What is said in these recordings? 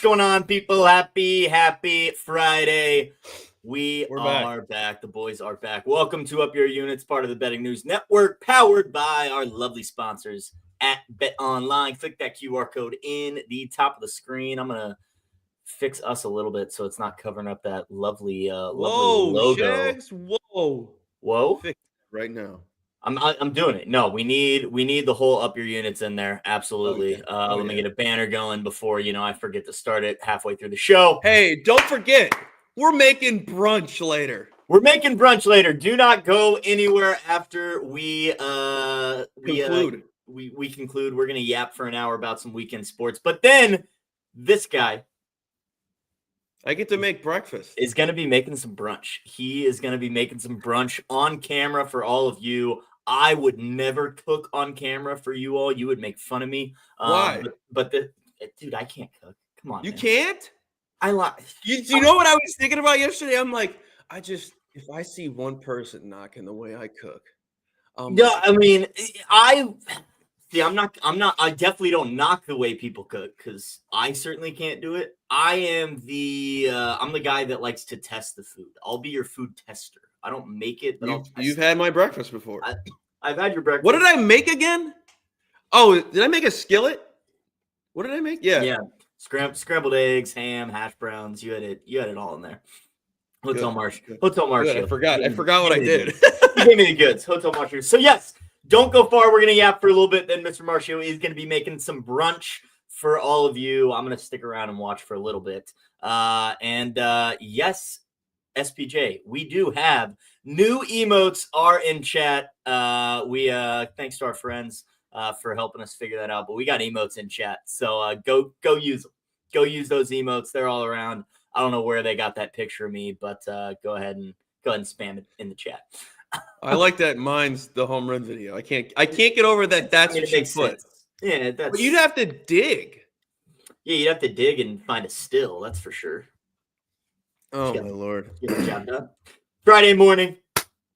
going on, people? Happy Friday. We're back. The boys are back. Welcome to Up Your Units, part of the Betting News Network, powered by our lovely sponsors at Bet Online. Click that QR code in the top of the screen. I'm going to fix us a little bit so it's not covering up that lovely logo. Shags. Whoa. Fix it right now. I'm doing it. No, we need the whole Up Your Units in there. Absolutely. Let me get a banner going before, I forget to start it halfway through the show. Hey, don't forget, we're making brunch later. Do not go anywhere after we conclude. We conclude. We're going to yap for an hour about some weekend sports. But then this guy, I get to make breakfast. Is going to be making some brunch. He is going to be making some brunch on camera for all of you. I would never cook on camera for you all. You would make fun of me. Why? Dude, I can't cook. Come on, you man. Can't? I lie. You know what I was thinking about yesterday? I'm like, if I see one person knocking the way I cook. I definitely don't knock the way people cook because I certainly can't do it. I'm the guy that likes to test the food. I'll be your food tester. I don't make it, but you've had my breakfast before. I've had your breakfast. What did I make again? Oh, did I make a skillet? What did I make? Yeah. Scrambled eggs, ham, hash browns. You had it all in there. Hotel Marsh. I forgot what I did. He gave me the goods. Hotel Marsh. So yes. Don't go far. We're going to yap for a little bit. Then Mr. Marcio is going to be making some brunch for all of you. I'm going to stick around and watch for a little bit. Yes, SPJ, we do have new emotes are in chat. Thanks to our friends for helping us figure that out. But we got emotes in chat. So go use them. Go use those emotes. They're all around. I don't know where they got that picture of me, but go ahead and spam it in the chat. I like that. Mine's the home run video. I can't get over that. That's what you put. Yeah, but you'd have to dig. Yeah, you'd have to dig and find a still. That's for sure. Oh my Lord! Get the job done. Friday morning.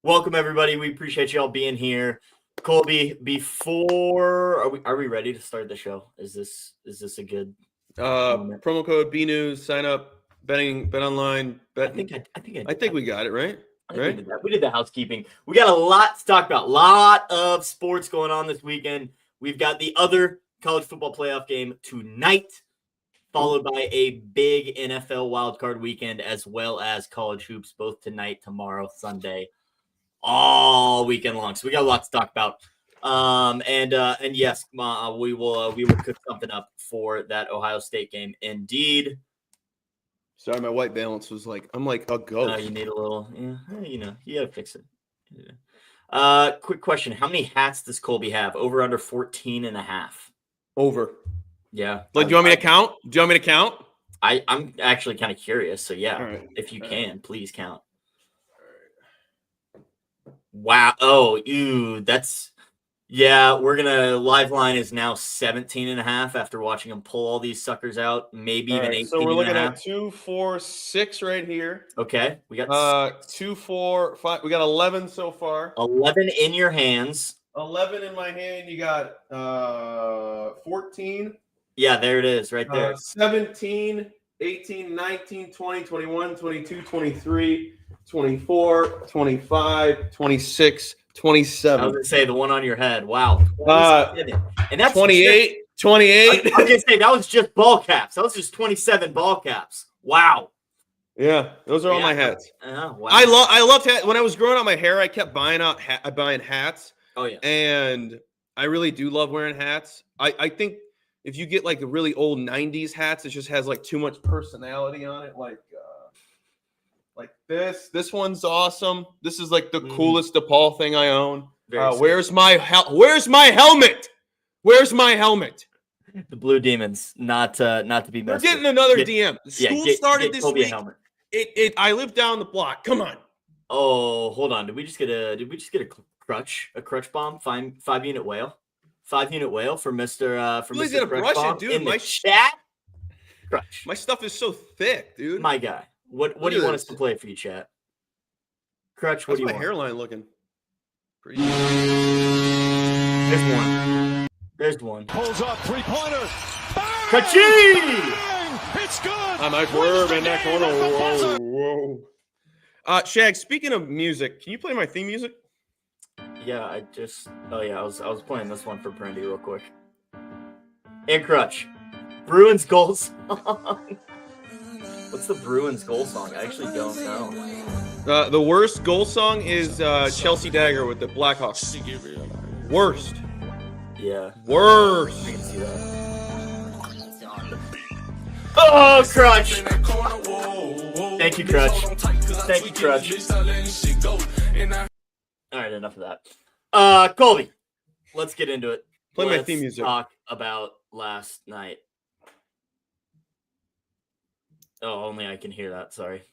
Welcome everybody. We appreciate y'all being here. Colby, are we ready to start the show? Is this a good promo code BNews? Sign up. Bet online. I think we got it right. Right? We did the housekeeping. We got a lot to talk about. A lot of sports going on this weekend. We've got the other college football playoff game tonight, followed by a big NFL wildcard weekend, as well as college hoops, both tonight, tomorrow, Sunday, all weekend long. So we got a lot to talk about. And yes, we will cook something up for that Ohio State game. Indeed. Sorry, my white balance was I'm like a ghost. You need a little, you gotta fix it. Yeah. Quick question. How many hats does Colby have? Over, under 14 and a half? Over. Yeah. Do you want me to count? I'm actually kind of curious. So yeah, right. If you can, please count. All right. Wow. Oh, Liveline is now 17 and a half after watching them pull all these suckers out. Maybe even 18. So we're looking at 2, 4, 6 right here. Okay. We got 2, 4, 5. We got 11 so far. 11 in your hands. 11 in my hand. You got 14. Yeah, there it is right there. 17, 18, 19, 20, 21, 22, 23, 24, 25, 26, 27. I was going to say the one on your head. Wow. And that's 28. 28. I was going to say that was just ball caps. That was just 27 ball caps. Wow. Yeah, those are all my hats. Wow. I loved hats. When I was growing out my hair, I kept buying hats. Oh yeah. And I really do love wearing hats. I think if you get the really old 90s hats, it just has too much personality on it. Like this. This one's awesome. This is the coolest DePaul thing I own. Where's my helmet? Where's my helmet? The Blue Demons, not to be messed. We're getting another DM. The school started this week. I live down the block. Come on. Oh, hold on. Did we just get a crutch? A crutch bomb? 5-unit whale? 5-unit whale for Mr. Really did a brush it, dude. In my chat. Crutch. My stuff is so thick, dude. My guy. What do you want us to play for you, chat? Crutch, what do you want? How's my hairline looking? Pretty. There's one. There's one. Pulls up 3-pointer. Kachi! It's good. I might swerve in that corner. Whoa. Shag, speaking of music, can you play my theme music? Yeah, I was playing this one for Brandy real quick. And Crutch. Bruins goal song. What's the Bruins goal song? I actually don't know. The worst goal song is Chelsea Dagger with the Blackhawks. Worst. Yeah. Worst. I can see that. Oh, Crutch! Thank you, Crutch. Thank you, Crutch. All right, enough of that. Colby, let's get into it. Play my theme music. Talk about last night. Oh, only I can hear that. Sorry.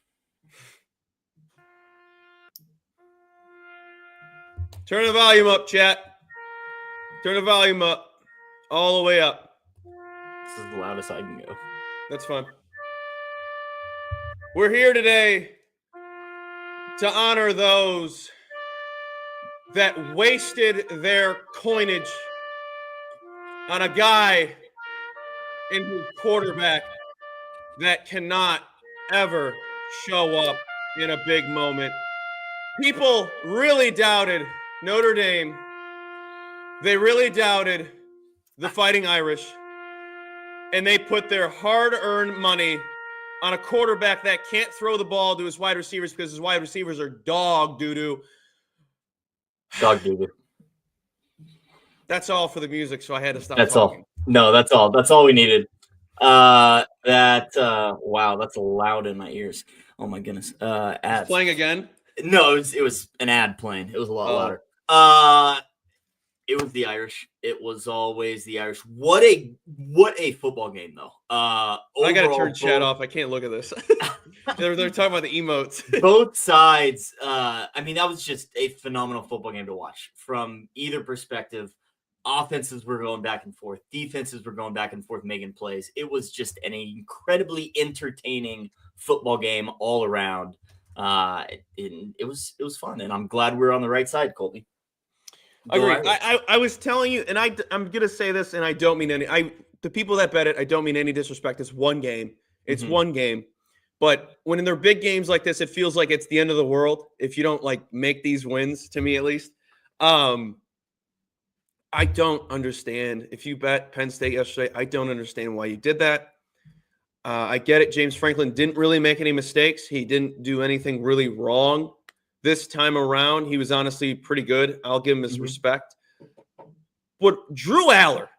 Turn the volume up, chat. Turn the volume up. All the way up. This is the loudest I can go. That's fine. We're here today to honor those that wasted their coinage on a guy in his quarterback that cannot ever show up in a big moment. People really doubted Notre Dame. They really doubted the Fighting Irish. And they put their hard-earned money on a quarterback that can't throw the ball to his wide receivers because his wide receivers are dog doo-doo. Dog doo-doo. That's all for the music, so I had to stop That's talking. all. No, that's all. That's all we needed. Wow, that's loud in my ears. Oh my goodness. Ads. Playing again? No, it was an ad playing. It was a lot louder. It was the Irish. It was always the Irish. What a football game though. I gotta turn chat off. I can't look at this. they're talking about the emotes. Both sides. I mean, that was just a phenomenal football game to watch from either perspective. Offenses were going back and forth. Defenses were going back and forth, making plays. It was just an incredibly entertaining football game all around. It was fun, and I'm glad we're on the right side, Colby. Agree. I was telling you, and I'm gonna say this, and I don't mean any. The people that bet it, I don't mean any disrespect. It's one game. It's one game. But when they're big games like this, it feels like it's the end of the world if you don't like make these wins. To me, at least. I don't understand. If you bet Penn State yesterday, I don't understand why you did that. I get it. James Franklin didn't really make any mistakes. He didn't do anything really wrong this time around. He was honestly pretty good. I'll give him his respect. But Drew Aller,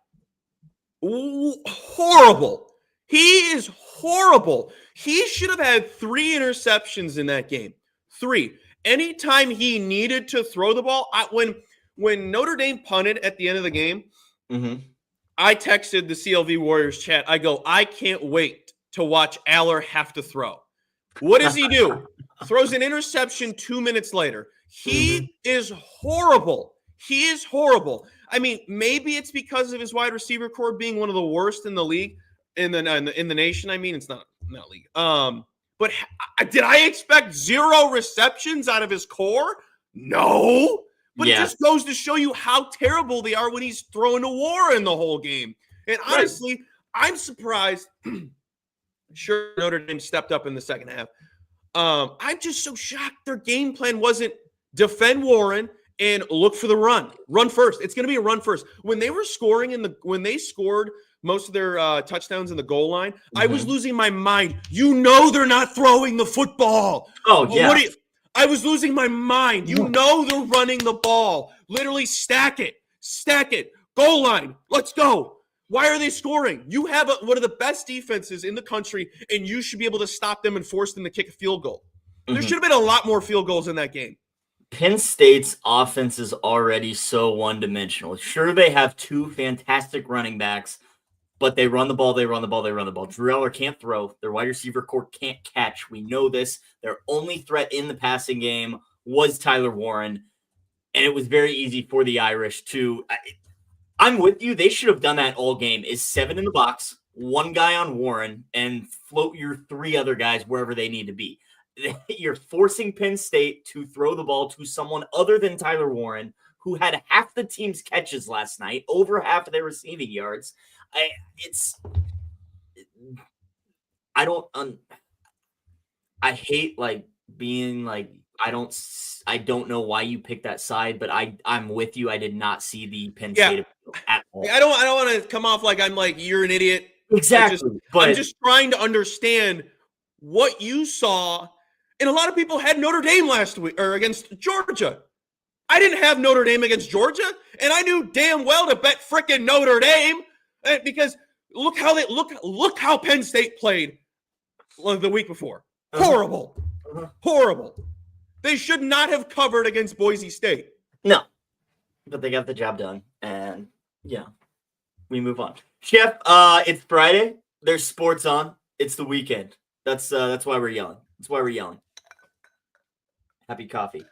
horrible. He is horrible. He should have had 3 interceptions in that game. 3. Anytime he needed to throw the ball, when Notre Dame punted at the end of the game, I texted the CLV Warriors chat. I go, I can't wait to watch Aller have to throw. What does he do? Throws an interception 2 minutes later. He is horrible. He is horrible. I mean, maybe it's because of his wide receiver core being one of the worst in the league, in the nation. I mean, it's not league. But did I expect 0 receptions out of his core? No. But it just goes to show you how terrible they are when he's throwing to Warren the whole game. And honestly, I'm surprised. Sure, Notre Dame stepped up in the second half. I'm just so shocked their game plan wasn't defend Warren and look for the run. Run first. It's going to be a run first. When they were scoring when they scored most of their touchdowns in the goal line, I was losing my mind. You know they're not throwing the football. Oh, yeah. I was losing my mind. You know they're running the ball. Literally stack it. Goal line. Let's go. Why are they scoring? You have one of the best defenses in the country, and you should be able to stop them and force them to kick a field goal. There should have been a lot more field goals in that game. Penn State's offense is already so one-dimensional. Sure, they have 2 fantastic running backs, but they run the ball. Drew Aller can't throw. Their wide receiver core can't catch. We know this. Their only threat in the passing game was Tyler Warren, and it was very easy for the Irish to I'm with you. They should have done that all game. Is 7 in the box, 1 guy on Warren, and float your 3 other guys wherever they need to be. You're forcing Penn State to throw the ball to someone other than Tyler Warren, who had half the team's catches last night, over half of their receiving yards. I don't I hate like being like I don't know why you picked that side, but I'm with you. I did not see the Penn Yeah. State appeal at all. I don't want to come off like I'm like you're an idiot. Exactly. I'm just trying to understand what you saw. And a lot of people had Notre Dame last week or against Georgia. I didn't have Notre Dame against Georgia, and I knew damn well to bet frickin' Notre Dame because look how Penn State played the week before. Horrible. Horrible. They should not have covered against Boise State. No. But they got the job done. And yeah, we move on. Chef, it's Friday. There's sports on. It's the weekend. That's why we're yelling. That's why we're yelling. Happy coffee.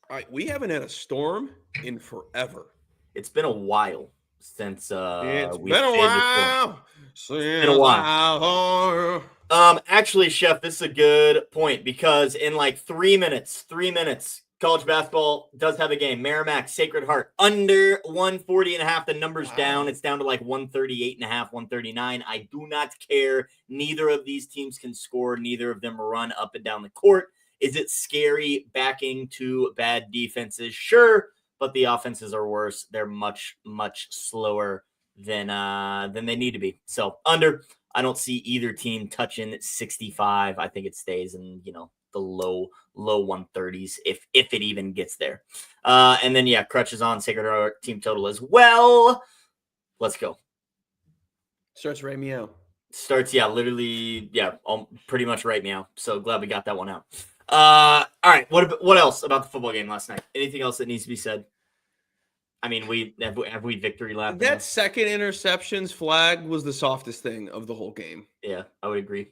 All right, we haven't had a storm in forever. It's been a while since it's been a while. It's been a while. Actually, Chef, this is a good point because in like 3 minutes, college basketball does have a game. Merrimack, Sacred Heart, under 140.5. The number's down. It's down to like 138.5, 139. I do not care. Neither of these teams can score. Neither of them run up and down the court. Is it scary backing to bad defenses? Sure, but the offenses are worse. They're much, much slower than they need to be. So under, I don't see either team touching 65. I think it stays in, the low 130s if it even gets there. And then Crutch is on Sacred Heart team total as well. Let's go. Starts right meow. Starts literally pretty much right meow. So glad we got that one out. All right. What else about the football game last night? Anything else that needs to be said? I mean, have we victory lap? That second interceptions flag was the softest thing of the whole game. Yeah, I would agree.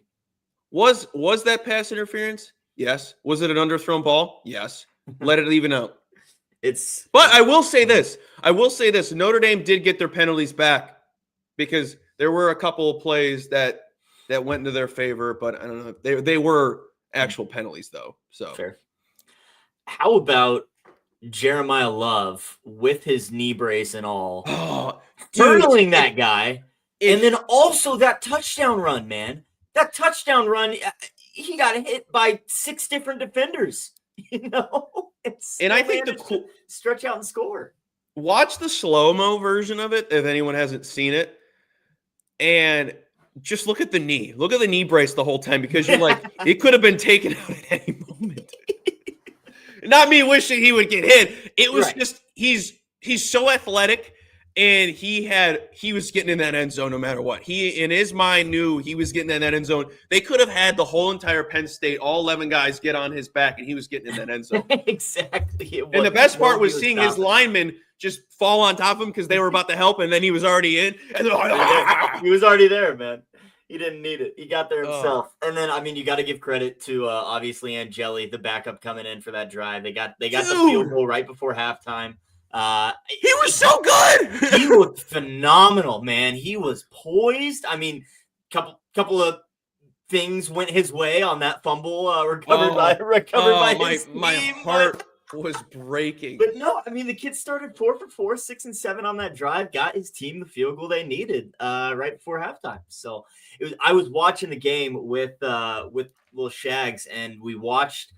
Was that pass interference? Yes. Was it an underthrown ball? Yes. Let it even out. But I will say this. Notre Dame did get their penalties back because there were a couple of plays that went into their favor, but I don't know. They were actual penalties though. So fair. How about Jeremiah Love with his knee brace and all, hurdling that guy, and then also that touchdown run, man. That touchdown run, he got hit by 6 different defenders. And I think stretch out and score. Watch the slow-mo version of it if anyone hasn't seen it, and just look at the knee. Look at the knee brace the whole time because you're like, it could have been taken out at any moment. Not me wishing he would get hit. It was just he's so athletic, and he was getting in that end zone no matter what. He in his mind knew he was getting in that end zone. They could have had the whole entire Penn State, all 11 guys, get on his back, and he was getting in that end zone. Exactly. And the best part was seeing his linemen just fall on top of him because they were about to help, and then he was already in. And he was already there, man. He didn't need it. He got there himself. And then, I mean, you got to give credit to obviously Angeli, the backup coming in for that drive. They got the field goal right before halftime. He was so good. He looked phenomenal, man. He was poised. I mean, couple of things went his way on that fumble. Recovered by his team. My heart was breaking. But no, I mean, the kid started 4 for 4, 6 and 7 on that drive. Got his team the field goal they needed right before halftime. So I was watching the game with Little Shags, and we watched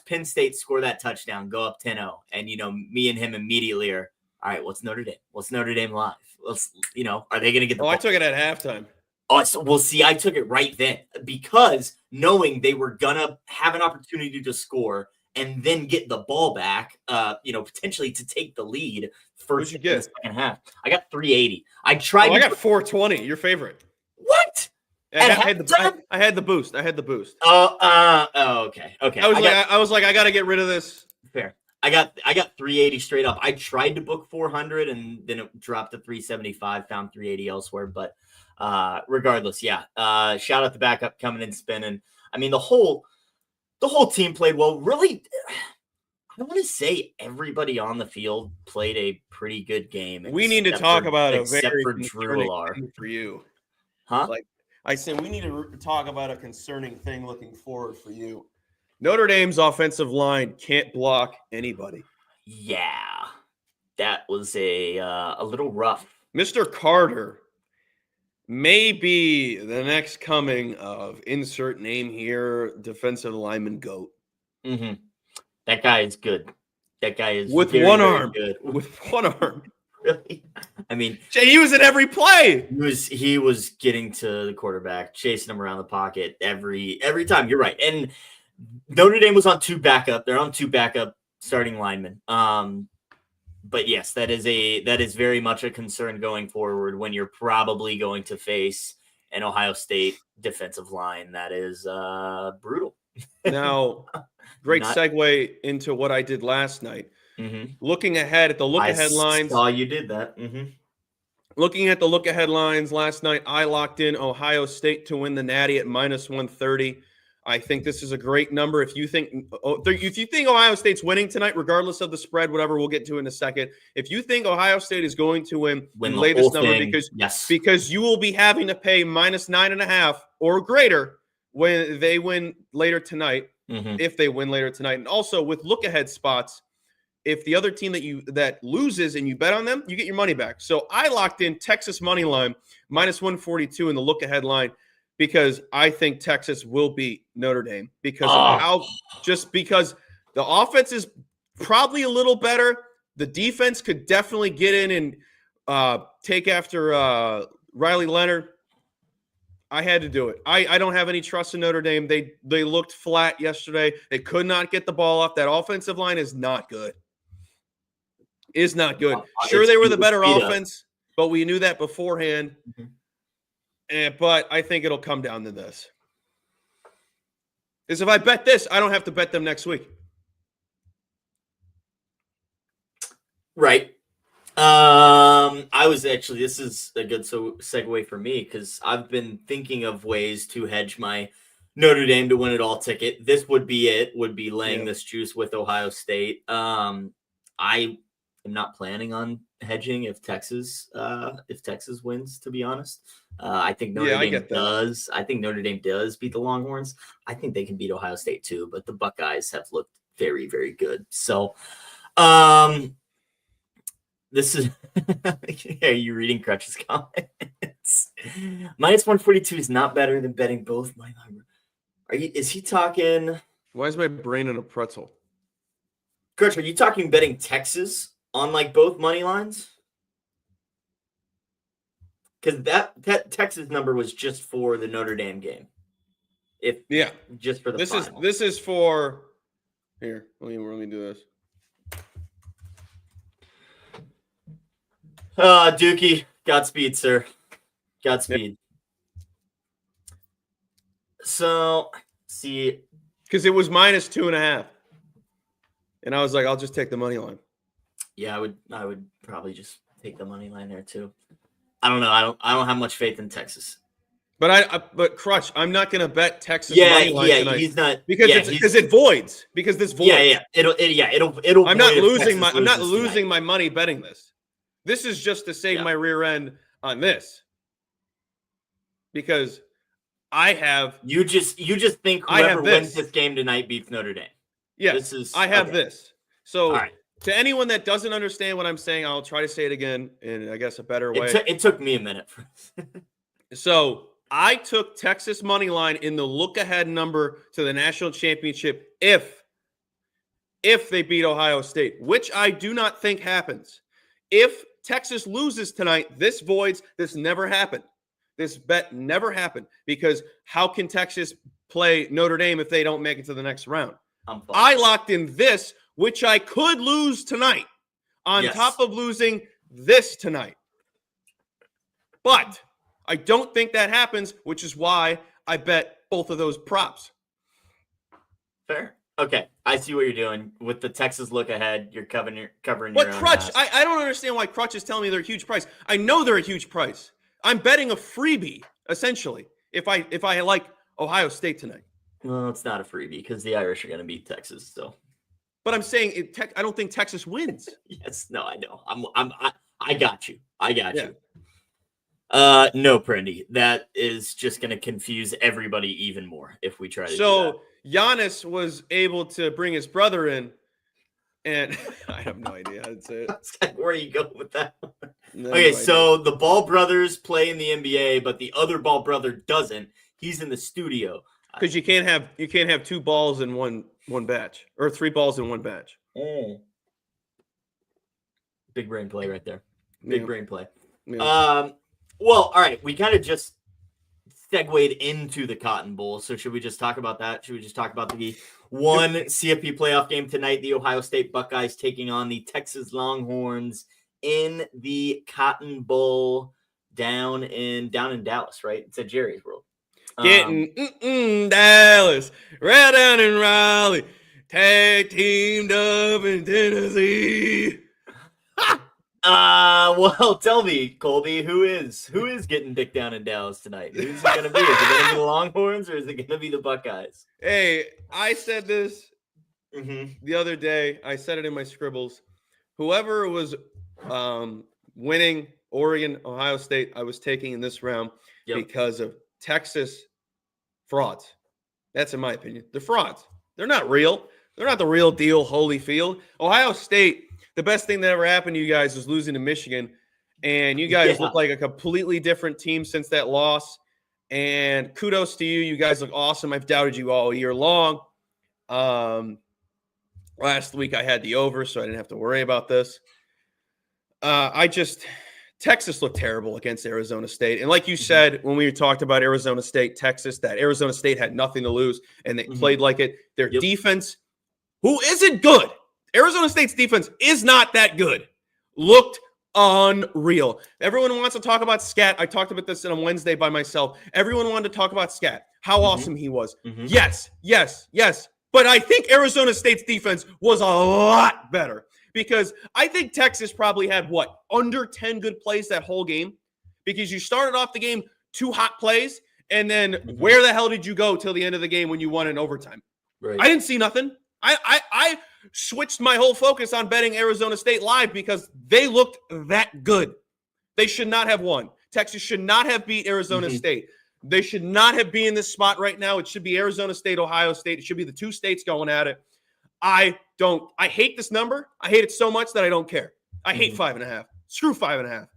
Penn State score that touchdown, go up 10-0. And, me and him immediately are, all right, what's Notre Dame? What's Notre Dame live? Let's, are they going to get the ball? I took it at halftime. Oh, so, well, see, I took it right then because knowing they were going to have an opportunity to score and then get the ball back, potentially to take the lead first in the second half. I got 380. I got 420, your favorite. What? I had the boost. Oh, okay. I was like, I got to get rid of this. Fair. I got 380 straight up. I tried to book 400 and then it dropped to 375. Found 380 elsewhere, but regardless, shout out the backup coming in spinning. I mean, the whole team played well. Really, I want to say everybody on the field played a pretty good game. We need to talk about except for Drew for you, huh? Like I said, we need to talk about a concerning thing looking forward for you. Notre Dame's offensive line can't block anybody. Yeah, that was a little rough. Mr. Carter Maybe the next coming of insert name here, defensive lineman GOAT. Mm-hmm. That guy is good. That guy is with very, one very arm. good. With one arm. Really? I mean, he was in every play. He was getting to the quarterback, chasing him around the pocket every time. You're right. And Notre Dame was on two backup. They're on two backup starting linemen. But yes, that is very much a concern going forward when you're probably going to face an Ohio State defensive line that is brutal. Now, great segue into what I did last night. Mm-hmm. Looking ahead at the look-ahead lines. I saw you did that. Mm-hmm. Looking at the look-ahead lines last night, I locked in Ohio State to win the Natty at -130. I think this is a great number. If you think Ohio State's winning tonight, regardless of the spread, whatever we'll get to in a second, if you think Ohio State is going to win lay this number because you will be having to pay -9.5 or greater when they win later tonight, if they win later tonight. And also with look-ahead spots, if the other team that loses and you bet on them, you get your money back. So I locked in Texas money line -142 in the look-ahead line because I think Texas will beat Notre Dame because the offense is probably a little better. The defense could definitely get in and take after Riley Leonard. I had to do it. I don't have any trust in Notre Dame. They looked flat yesterday. They could not get the ball off. That offensive line is not good. Is not good. Sure, they were the better offense, but we knew that beforehand. But I think it'll come down to this. Is if I bet this, I don't have to bet them next week. Right. This is a good segue for me because I've been thinking of ways to hedge my Notre Dame to win it all ticket. This would be laying this juice with Ohio State. I am not planning on hedging if Texas wins, to be honest. I think Notre Dame does. I think Notre Dame does beat the Longhorns. I think they can beat Ohio State too, but the Buckeyes have looked very, very good. So, this is are you reading Crutch's comments? -142 is not better than betting both my number. Is he talking? Why is my brain in a pretzel? Crutch, are you talking betting Texas on like both money lines? Because that Texas number was just for the Notre Dame game. Just for the final. This is for here. Let me do this. Dookie, Godspeed, sir. Godspeed. So, see, because it was -2.5, and I was like, I'll just take the money line. Yeah, I would probably just take the money line there too. I don't know. I don't have much faith in Texas. But Crutch, I'm not going to bet Texas money line tonight. He's not because it voids because this voids. It'll. I'm not losing my money betting this. This is just to save my rear end on this because I have. You just think whoever wins this game tonight beats Notre Dame. Yeah, I have this. So. All right. To anyone that doesn't understand what I'm saying, I'll try to say it again in, I guess, a better way. It took me a minute. So I took Texas money line in the look-ahead number to the national championship if they beat Ohio State, which I do not think happens. If Texas loses tonight, this voids. This never happened. This bet never happened because how can Texas play Notre Dame if they don't make it to the next round? I locked in this, which I could lose tonight, on top of losing this tonight. But I don't think that happens, which is why I bet both of those props. Fair. Okay. I see what you're doing. With the Texas look ahead, you're covering your But Crutch, I don't understand why Crutch is telling me they're a huge price. I know they're a huge price. I'm betting a freebie, essentially, if I like Ohio State tonight. Well, it's not a freebie because the Irish are going to beat Texas, so. But I'm saying I don't think Texas wins. Yes, no, I know. I got you. You. No, Prendy. That is just going to confuse everybody even more if we try to do that. Giannis was able to bring his brother in, And I have no idea how to say it. Where you go with that? No Okay, idea. so the Ball brothers play in the NBA, but the other Ball brother doesn't. He's in the studio. Because you can't have two balls in one batch, or three balls in one batch. Big brain play right there. Big brain play. Yeah. Well, all right. We kind of just segued into the Cotton Bowl. So should we just talk about that? Should we just talk about the one CFP playoff game tonight? The Ohio State Buckeyes taking on the Texas Longhorns in the Cotton Bowl down in Dallas, right? It's at Jerry's World. Getting Dallas, right down in Raleigh, tag teamed up in Tennessee. Well, tell me, Colby, who is getting dick down in Dallas tonight? Who's it gonna be? Is it gonna be the Longhorns or is it gonna be the Buckeyes? Hey, I said this the other day. I said it in my scribbles. Whoever was winning Oregon, Ohio State, I was taking in this round because of Texas frauds. That's in my opinion. They're frauds. They're not real. They're not the real deal, Holyfield. Ohio State, the best thing that ever happened to you guys was losing to Michigan. And you guys look like a completely different team since that loss. And kudos to you. You guys look awesome. I've doubted you all year long. Last week I had the over, so I didn't have to worry about this. Texas looked terrible against Arizona State. And like you said, when we talked about Arizona State, Texas, that Arizona State had nothing to lose, and they played like it. Their defense, who isn't good, Arizona State's defense is not that good, looked unreal. Everyone wants to talk about Scat. I talked about this on Wednesday by myself. Everyone wanted to talk about Scat, how awesome he was. Yes. But I think Arizona State's defense was a lot better. Because I think Texas probably had, under 10 good plays that whole game? Because you started off the game 2 hot plays, and then where the hell did you go till the end of the game when you won in overtime? Right. I didn't see nothing. I switched my whole focus on betting Arizona State live because they looked that good. They should not have won. Texas should not have beat Arizona State. They should not have been in this spot right now. It should be Arizona State, Ohio State. It should be the 2 states going at it. I hate this number. I hate it so much that I don't care. I hate 5.5. Screw 5.5.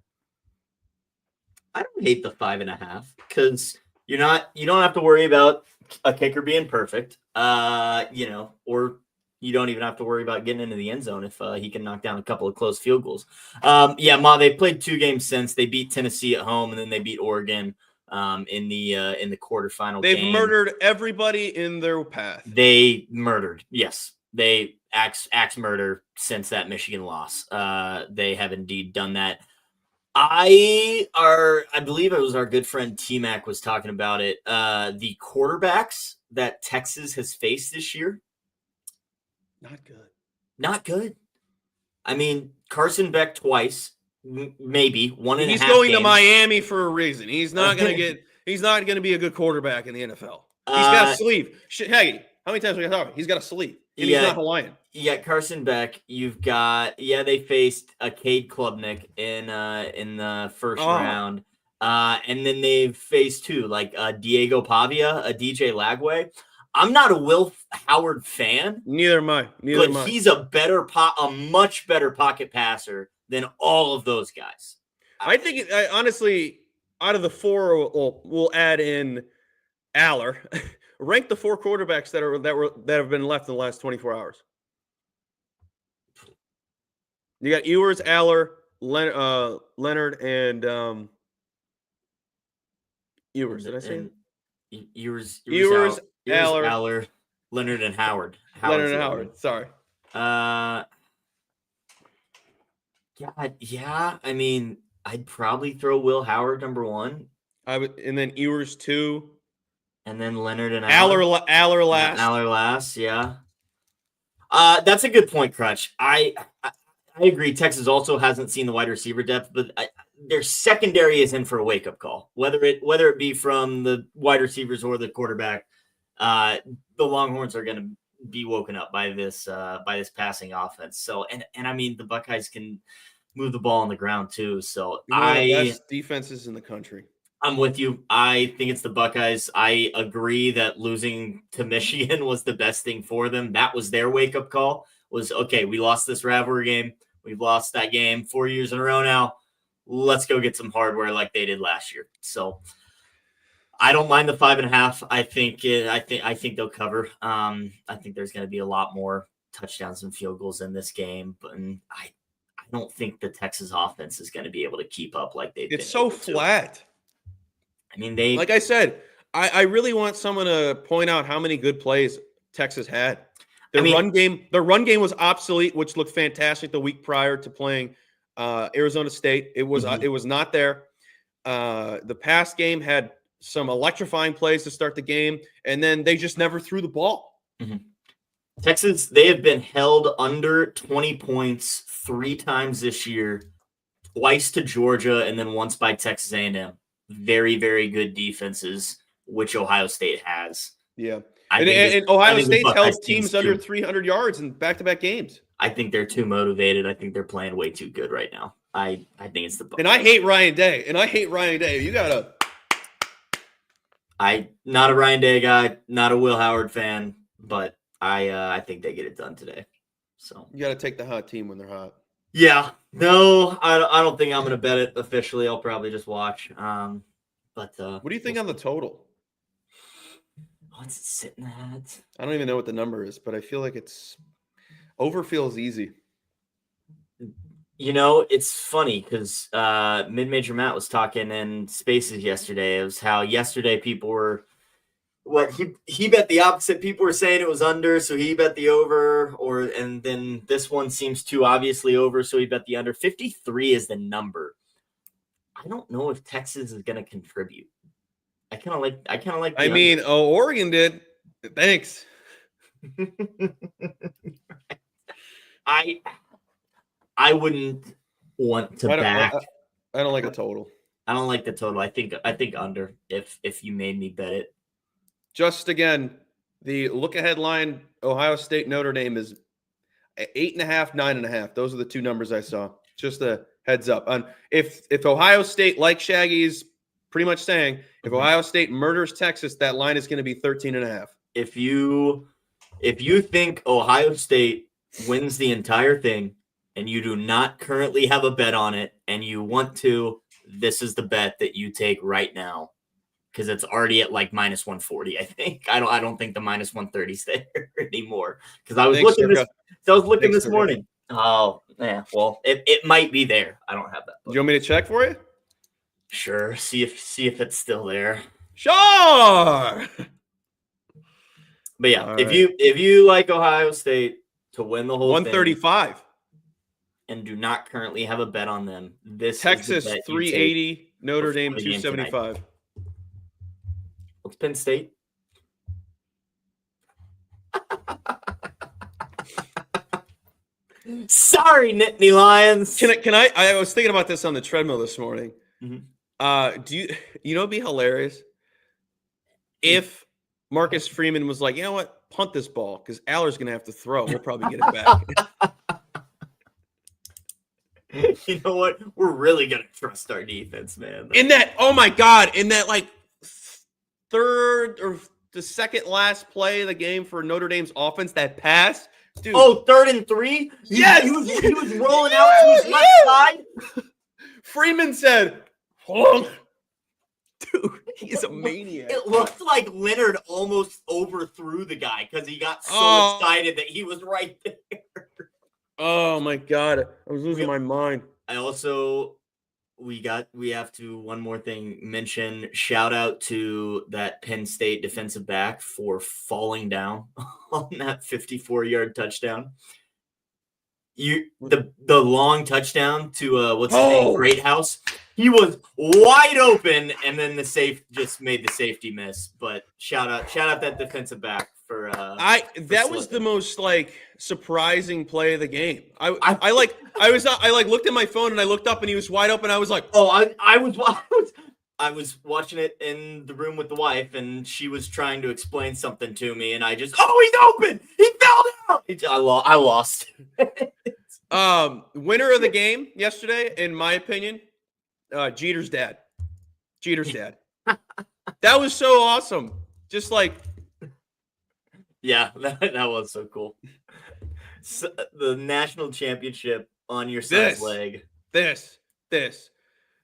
I don't hate the 5.5 because you don't have to worry about a kicker being perfect. Or you don't even have to worry about getting into the end zone if he can knock down a couple of close field goals. They played 2 games since. They beat Tennessee at home and then they beat Oregon in the quarterfinal. They've murdered everybody in their path. They murdered, yes. They axe murder since that Michigan loss. They have indeed done that. I believe it was our good friend T-Mac was talking about it. The quarterbacks that Texas has faced this year, not good. I mean, Carson Beck twice, maybe 1.5 games. He's going to Miami for a reason. He's not going to be a good quarterback in the NFL. He's got a sleeve. Hey, how many times we talking? He's got a sleeve. And he's not Hawaiian. Yeah, Carson Beck. You've got they faced a Cade Klubnik in the first round. And then they've faced 2, like Diego Pavia, a DJ Lagway. I'm not a Will Howard fan. Neither am I. But he's a much better pocket passer than all of those guys. I think honestly, out of the 4, we'll add in Aller. Rank the 4 quarterbacks that have been left in the last 24 hours. You got Ewers, Aller, Leonard, and Ewers. Did I say Ewers, Aller, Leonard, and Howard. Howard. Sorry. God, yeah. I mean, I'd probably throw Will Howard number 1. I would, and then Ewers 2. And then Leonard and Aller last. Aller last, yeah. That's a good point, Crutch. I agree. Texas also hasn't seen the wide receiver depth, but their secondary is in for a wake-up call. Whether it be from the wide receivers or the quarterback, the Longhorns are going to be woken up by this passing offense. So, and I mean, the Buckeyes can move the ball on the ground too. So best defenses in the country. I'm with you. I think it's the Buckeyes. I agree that losing to Michigan was the best thing for them. That was their wake-up call. was, okay, we lost this rivalry game. We've lost that game 4 years in a row now. Let's go get some hardware like they did last year. So I don't mind the 5.5. I think they'll cover. I think there's going to be a lot more touchdowns and field goals in this game, but I don't think the Texas offense is going to be able to keep up like they've been. It's so flat. I mean, like I said, I really want someone to point out how many good plays Texas had. Their run game was obsolete, which looked fantastic the week prior to playing Arizona State. It was not there. The pass game had some electrifying plays to start the game, and then they just never threw the ball. Mm-hmm. Texas, they have been held under 20 points 3 times this year, twice to Georgia, and then once by Texas A&M. Very, very good defenses, which Ohio State has. Yeah. And Ohio State's held teams under 300 yards in back-to-back games. I think they're too motivated. I think they're playing way too good right now. I think it's the Buckeyes. And I hate Ryan Day. You got to – I'm not a Ryan Day guy, not a Will Howard fan, but I think they get it done today. So you got to take the hot team when they're hot. Yeah. No, I don't think I'm going to bet it officially. I'll probably just watch. But what do you think on the total? What's it sitting at? I don't even know what the number is, but I feel like it's over feels easy. You know, it's funny because Mid-Major Matt was talking in Spaces yesterday. It was how yesterday people were he bet the opposite. People were saying it was under, so he bet the over, and then this one seems too obviously over, so he bet the under. 53 is the number. I don't know if Texas is going to contribute. I kind of like. I mean, Oregon did. Thanks. I wouldn't want to back. I don't like a total. I don't like the total. I think under. If you made me bet it. Just again, the look-ahead line: Ohio State, Notre Dame is 8.5, 9.5. Those are the two numbers I saw. Just a heads up. If Ohio State, like Shaggy's pretty much saying, if Ohio State murders Texas, that line is going to be 13.5. If you think Ohio State wins the entire thing and you do not currently have a bet on it and you want to, this is the bet that you take right now. Because it's already at like minus 140, I think. I don't think the minus 130 is there anymore. Because I was looking this morning. Oh, yeah. Well, it might be there. I don't have that. Do you want me to check for you? Sure. See if it's still there. Sure. But yeah, if you like Ohio State to win the whole 135 thing, and do not currently have a bet on them, this Texas is 380, Notre Dame 275. What's Penn State? Sorry, Nittany Lions. Can I was thinking about this on the treadmill this morning. Mm-hmm. Do you know it'd be hilarious if Marcus Freeman was like, you know what, punt this ball because Aller's gonna have to throw. We'll probably get it back. You know what? We're really gonna trust our defense, man. In that like third or the second last play of the game for Notre Dame's offense, that pass. Dude. Oh, 3rd and 3? Yes! He was rolling out to his left side. Freeman said, "Hold on." Dude, he's a maniac. It looked like Leonard almost overthrew the guy because he got so excited that he was right there. Oh, my God. I was losing my mind. I also... We have to, one more thing, mention, shout out to that Penn State defensive back for falling down on that 54-yard touchdown. The long touchdown to what's his name, Greathouse. He was wide open, and then the safe just made the safety miss. But shout out that defensive back for that was the most like surprising play of the game. I looked at my phone and I looked up and he was wide open. I was like, I was watching it in the room with the wife and she was trying to explain something to me and I just he's open. He fell down. I lost. Winner of the game yesterday, in my opinion, Jeter's dad. That was so awesome. Just like. Yeah, that was so cool. the national championship on your son's leg. This.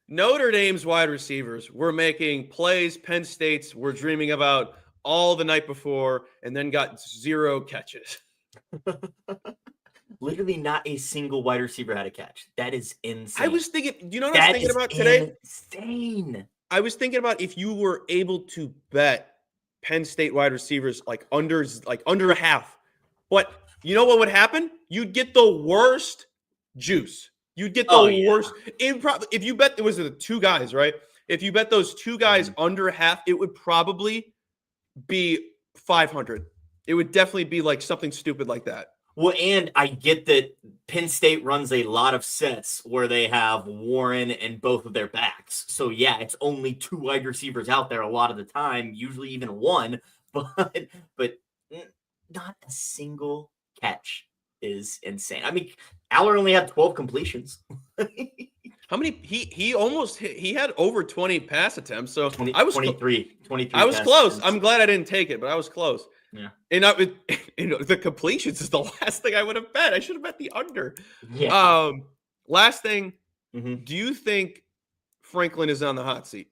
Notre Dame's wide receivers were making plays Penn State's were dreaming about all the night before and then got 0 catches. Literally not a single wide receiver had a catch. That is insane. I was thinking, you know what I was thinking about today? Insane. I was thinking about if you were able to bet Penn State wide receivers like under a half. But you know what would happen? You'd get the worst juice. You'd get the worst. If you bet it was the 2 guys, right? If you bet those 2 guys under half, it would probably be 500. It would definitely be like something stupid like that. Well, and I get that Penn State runs a lot of sets where they have Warren and both of their backs. So, yeah, it's only 2 wide receivers out there a lot of the time, usually even 1. But not a single catch is insane. I mean, Aller only had 12 completions. How many? He had over 20 pass attempts. So 20, I was 23. I was close. Attempts. I'm glad I didn't take it, but I was close. Yeah. And the completions is the last thing I would have bet. I should have bet the under. Yeah. Last thing. Mm-hmm. Do you think Franklin is on the hot seat?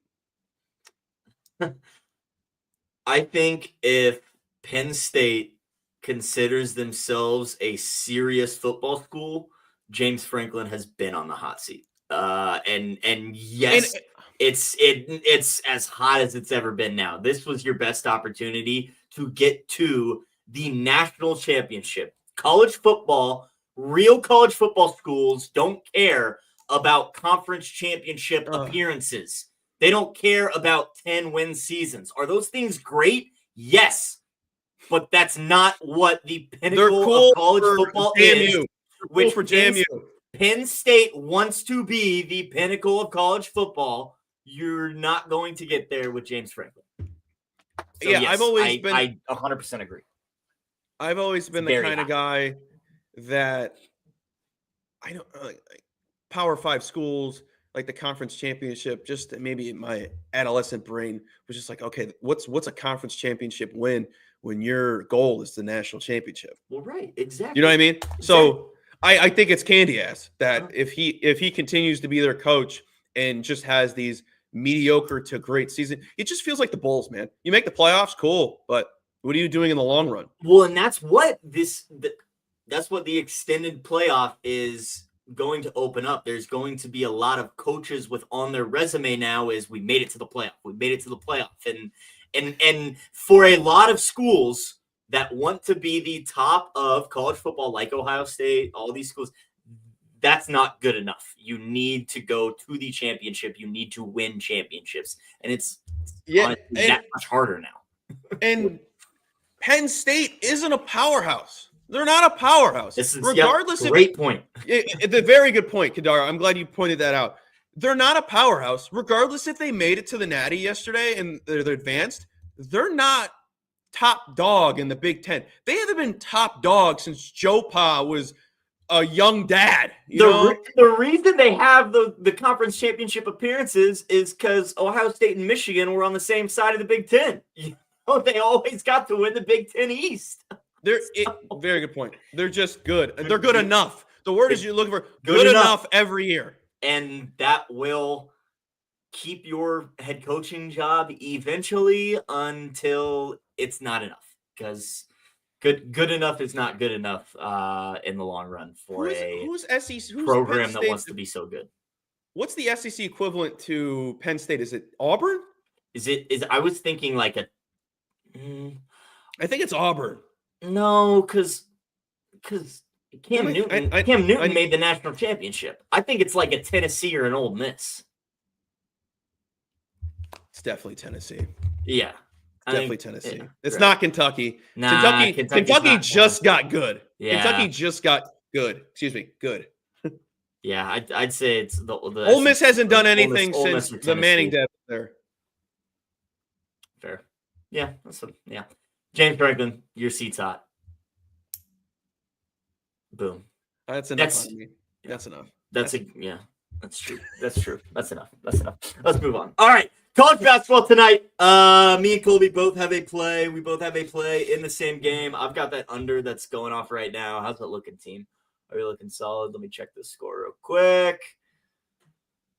I think if Penn State considers themselves a serious football school, James Franklin has been on the hot seat. And yes, it's as hot as it's ever been now. This was your best opportunity to get to the national championship. College football, real college football schools don't care about conference championship appearances. They don't care about 10-win seasons. Are those things great? Yes. But that's not what the pinnacle of college football is. Which for JMU. Penn State wants to be the pinnacle of college football. You're not going to get there with James Franklin. So yeah, yes, I've always been. I 100% agree. I've always been the kind of guy that I don't like Power 5 schools, like the conference championship. Just maybe my adolescent brain was just like, okay, what's a conference championship win when your goal is the national championship? Well, right, exactly. You know what I mean? Exactly. So I think it's candy ass that if he continues to be their coach and just has these mediocre to great season, it just feels like the Bulls, man. You make the playoffs, cool, but what are you doing in the long run? Well, and that's what that's what the extended playoff is going to open up. There's going to be a lot of coaches with on their resume now is we made it to the playoff. We made it to the playoff. And for a lot of schools that want to be the top of college football, like Ohio State, all these schools, that's not good enough. You need to go to the championship. You need to win championships. And it's that much harder now. And Penn State isn't a powerhouse. They're not a powerhouse. Great point. It's a very good point, Kadara. I'm glad you pointed that out. They're not a powerhouse. Regardless if they made it to the Natty yesterday and they're advanced, they're not top dog in the Big Ten. They haven't been top dog since Joe Pa was a young dad. The reason they have the conference championship appearances is because Ohio State and Michigan were on the same side of the Big Ten. They always got to win the Big Ten East. Very good point. They're just good. They're good enough. The word is you're looking for good enough every year. And that will keep your head coaching job eventually until it's not enough. Because good enough is not good enough in the long run for who's program that wants to be so good. What's the SEC equivalent to Penn State? Is it Auburn? I was thinking like I think it's Auburn. No, because Cam Newton made the national championship. I think it's like a Tennessee or an Ole Miss. It's definitely Tennessee. Yeah. Definitely Tennessee. It's not Kentucky. Nah, Kentucky just got good. Yeah. Kentucky just got good. Excuse me, good. Yeah, I'd say it's the Ole Miss hasn't done anything since the Manning death there. Fair. Yeah, James Franklin, your seat's hot. Boom. That's enough. That's enough. That's true. That's enough. Let's move on. All right. College basketball tonight. Me and Colby both have a play. We both have a play in the same game. I've got that under that's going off right now. How's it looking, team? Are you looking solid? Let me check the score real quick.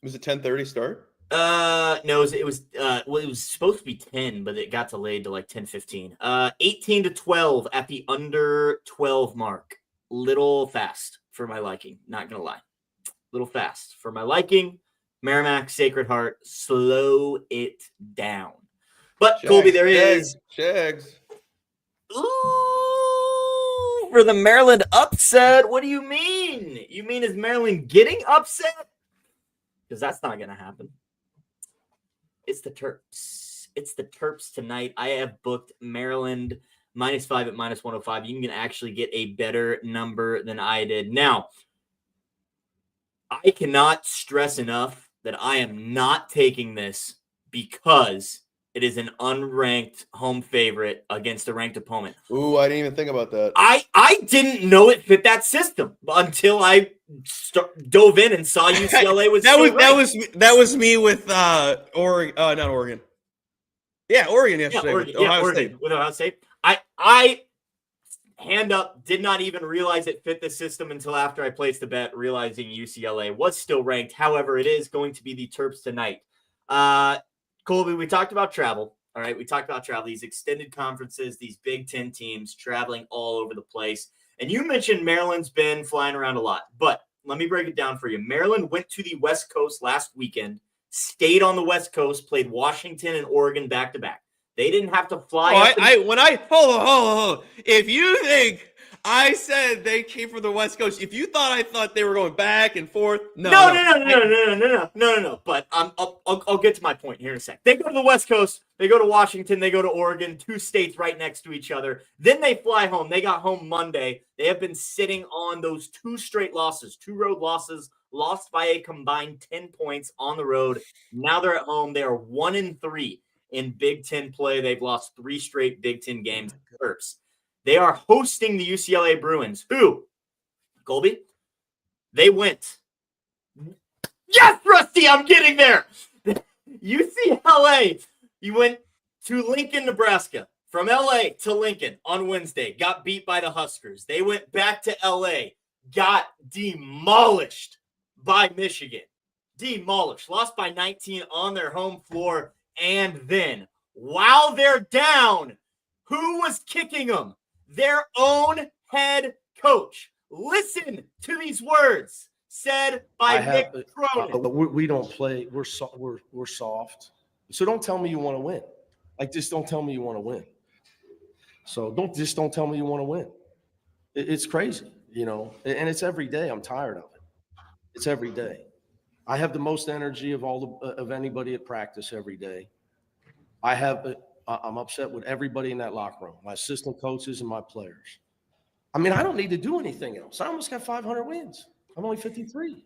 Was it 10:30 start? No, it was supposed to be 10, but it got delayed to like 10:15. 18-12 at the under 12 mark. Little fast for my liking. Not gonna lie, little fast for my liking. Merrimack, Sacred Heart, slow it down. But Shags, Colby, there is Shags. Ooh, for the Maryland upset. What do you mean? You mean is Maryland getting upset? Because that's not gonna happen. It's the Terps. It's the Terps tonight. I have booked Maryland -5 at -105. You can actually get a better number than I did. Now, I cannot stress enough that I am not taking this because it is an unranked home favorite against a ranked opponent. Ooh, I didn't even think about that. I didn't know it fit that system until I dove in and saw UCLA was that was me with Oregon, not Oregon. Yeah, Oregon yesterday. With Ohio State. With Ohio State. I hand up, did not even realize it fit the system until after I placed the bet, realizing UCLA was still ranked. However, it is going to be the Terps tonight. Colby, we talked about travel. All right, we talked about travel, these extended conferences, these Big Ten teams traveling all over the place. And you mentioned Maryland's been flying around a lot, but let me break it down for you. Maryland went to the West Coast last weekend, stayed on the West Coast, played Washington and Oregon back-to-back. They didn't have to fly. Hold on. If you think I said they came from the West Coast, if you thought I thought they were going back and forth, no. But I'll get to my point here in a sec. They go to the West Coast, they go to Washington, they go to Oregon, two states right next to each other. Then they fly home. They got home Monday. They have been sitting on those two straight losses, two road losses, lost by a combined 10 points on the road. Now they're at home. They are 1-3. In Big Ten play. They've lost 3 straight Big Ten games. They are hosting the UCLA Bruins. Who? Colby? They went. Yes, Rusty, I'm getting there. UCLA. You went to Lincoln, Nebraska. From LA to Lincoln on Wednesday. Got beat by the Huskers. They went back to LA. Got demolished by Michigan. Demolished. Lost by 19 on their home floor. And then, while they're down, who was kicking them? Their own head coach. Listen to these words said by Mick Cronin. We don't play. We're soft. So don't tell me you want to win. Just don't tell me you want to win. So don't tell me you want to win. It's crazy, and it's every day. I'm tired of it. It's every day. I have the most energy of anybody at practice every day. I'm upset with everybody in that locker room, my assistant coaches and my players. I mean, I don't need to do anything else. I almost got 500 wins. I'm only 53.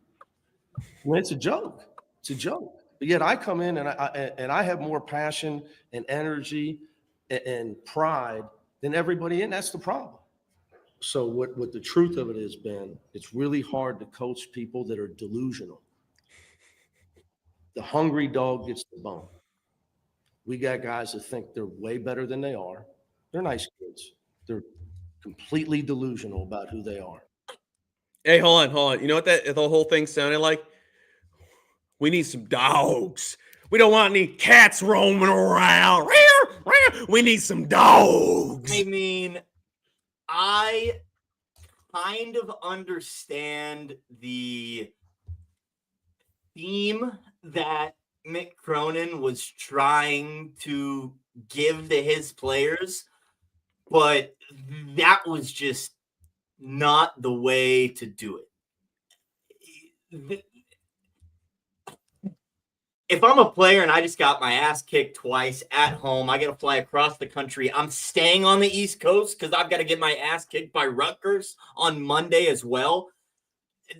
I mean, it's a joke. It's a joke. But yet I come in and I have more passion and energy and pride than everybody in. That's the problem. So what the truth of it is, Ben, it's really hard to coach people that are delusional. The hungry dog gets the bone. We got guys that think they're way better than they are. They're nice kids. They're completely delusional about who they are. Hey, hold on. You know what the whole thing sounded like? We need some dogs. We don't want any cats roaming around. We need some dogs. I mean, I kind of understand the theme that Mick Cronin was trying to give to his players, but that was just not the way to do it. If I'm a player and I just got my ass kicked twice at home, I got to fly across the country. I'm staying on the East Coast because I've got to get my ass kicked by Rutgers on Monday as well.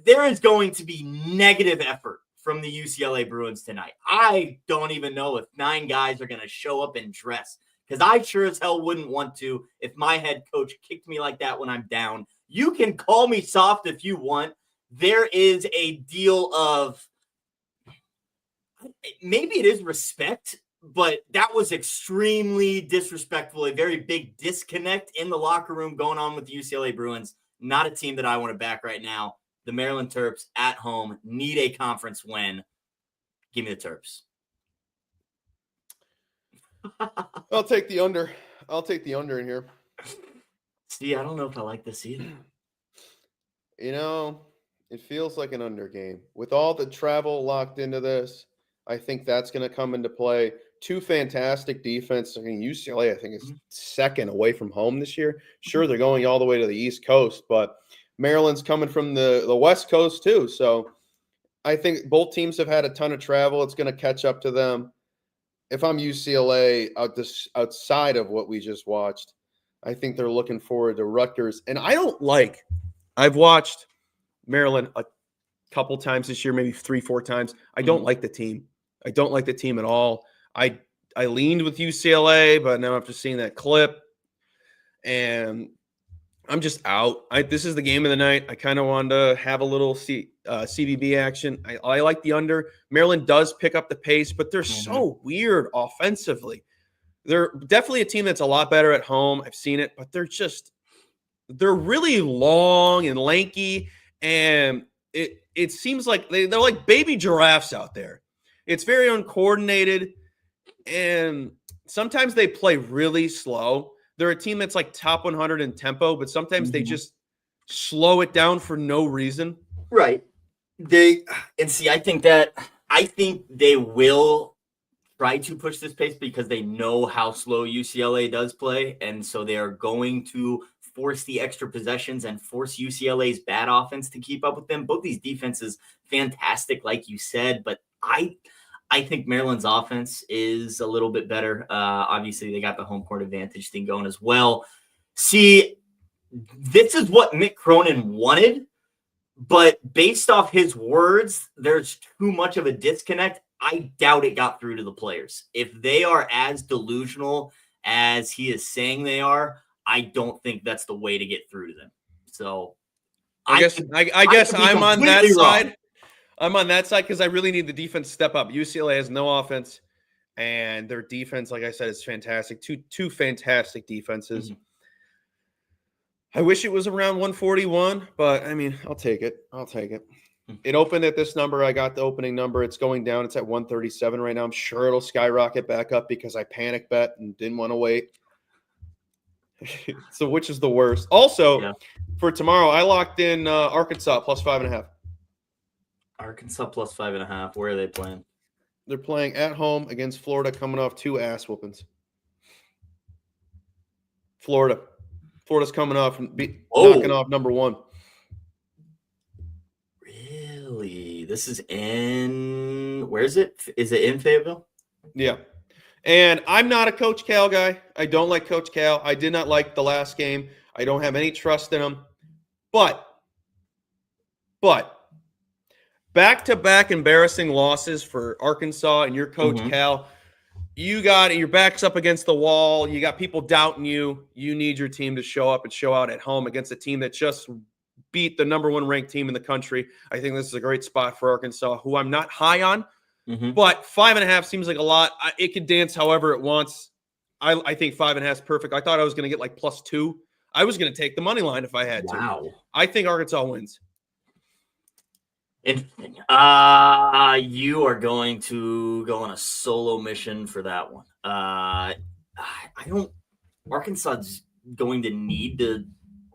There is going to be negative effort from the UCLA Bruins tonight. I don't even know if 9 guys are going to show up in dress because I sure as hell wouldn't want to if my head coach kicked me like that when I'm down. You can call me soft if you want. There is a deal of maybe it is respect, but that was extremely disrespectful. A very big disconnect in the locker room going on with the UCLA Bruins. Not a team that I want to back right now. The Maryland Terps at home need a conference win. Give me the Terps. I'll take the under. I'll take the under in here. See, I don't know if I like this either. You know, it feels like an under game. With all the travel locked into this, I think that's going to come into play. Two fantastic defense. I mean, UCLA, I think, is second away from home this year. Sure, they're going all the way to the East Coast, but Maryland's coming from the West Coast too. So I think both teams have had a ton of travel. It's going to catch up to them. If I'm UCLA outside of what we just watched, I think they're looking forward to Rutgers. And I've watched Maryland a couple times this year, maybe 3-4 times. I don't like the team. I don't like the team at all. I leaned with UCLA, but now after seeing that clip, and I'm just out. This is the game of the night. I kind of wanted to have a little CBB action. I like the under. Maryland does pick up the pace, but they're so weird offensively. They're definitely a team that's a lot better at home. I've seen it, but they're really long and lanky, and it seems like they're like baby giraffes out there. It's very uncoordinated, and sometimes they play really see, they're a team that's like top 100 in tempo, but sometimes they just slow it down for no reason. Right. I think they will try to push this pace because they know how slow UCLA does play, and so they are going to force the extra possessions and force UCLA's bad offense to keep up with them. Both these defenses, fantastic, like you said, but I think Maryland's offense is a little bit better. Obviously, they got the home court advantage thing going as well. See, this is what Mick Cronin wanted, but based off his words, there's too much of a disconnect. I doubt it got through to the players. If they are as delusional as he is saying they are, I don't think that's the way to get through to them. So I guess I'm on that side. I'm on that side because I really need the defense to step up. UCLA has no offense, and their defense, like I said, is fantastic. Two fantastic defenses. I wish it was around 141, but, I mean, I'll take it. It opened at this number. I got the opening number. It's going down. It's at 137 right now. I'm sure it'll skyrocket back up because I panic bet and didn't want to wait. So which is the worst? Also, for tomorrow, I locked in Arkansas plus 5.5. Arkansas plus 5.5. Where are they playing? They're playing at home against Florida, coming off 2 ass whoopings. Florida's coming off and knocking off number 1. Really? This is in – where is it? Is it in Fayetteville? Yeah. And I'm not a Coach Cal guy. I don't like Coach Cal. I did not like the last game. I don't have any trust in him. But back-to-back embarrassing losses for Arkansas and your coach, Cal. You got your back's up against the wall. You got people doubting you. You need your team to show up and show out at home against a team that just beat the number 1 ranked team in the country. I think this is a great spot for Arkansas, who I'm not high on. But 5.5 seems like a lot. It could dance however it wants. I think 5.5 is perfect. I thought I was going to get like +2. I was going to take the money line if I had to. Wow. I think Arkansas wins. Interesting. You are going to go on a solo mission for that one. Arkansas is going to need to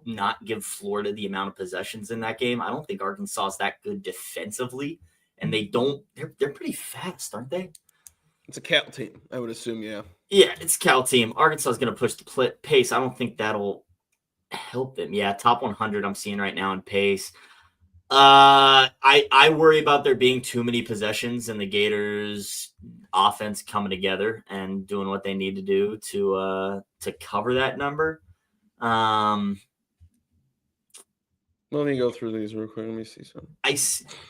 not give Florida the amount of possessions in that game. I don't think Arkansas is that good defensively, and they're pretty fast, aren't they? It's a Cal team, I would assume, yeah. Yeah, it's a Cal team. Arkansas is going to push the pace. I don't think that'll help them. Yeah, top 100 I'm seeing right now in pace. I worry about there being too many possessions and the Gators offense coming together and doing what they need to do to cover that number. Let me go through these real quick. Let me see something.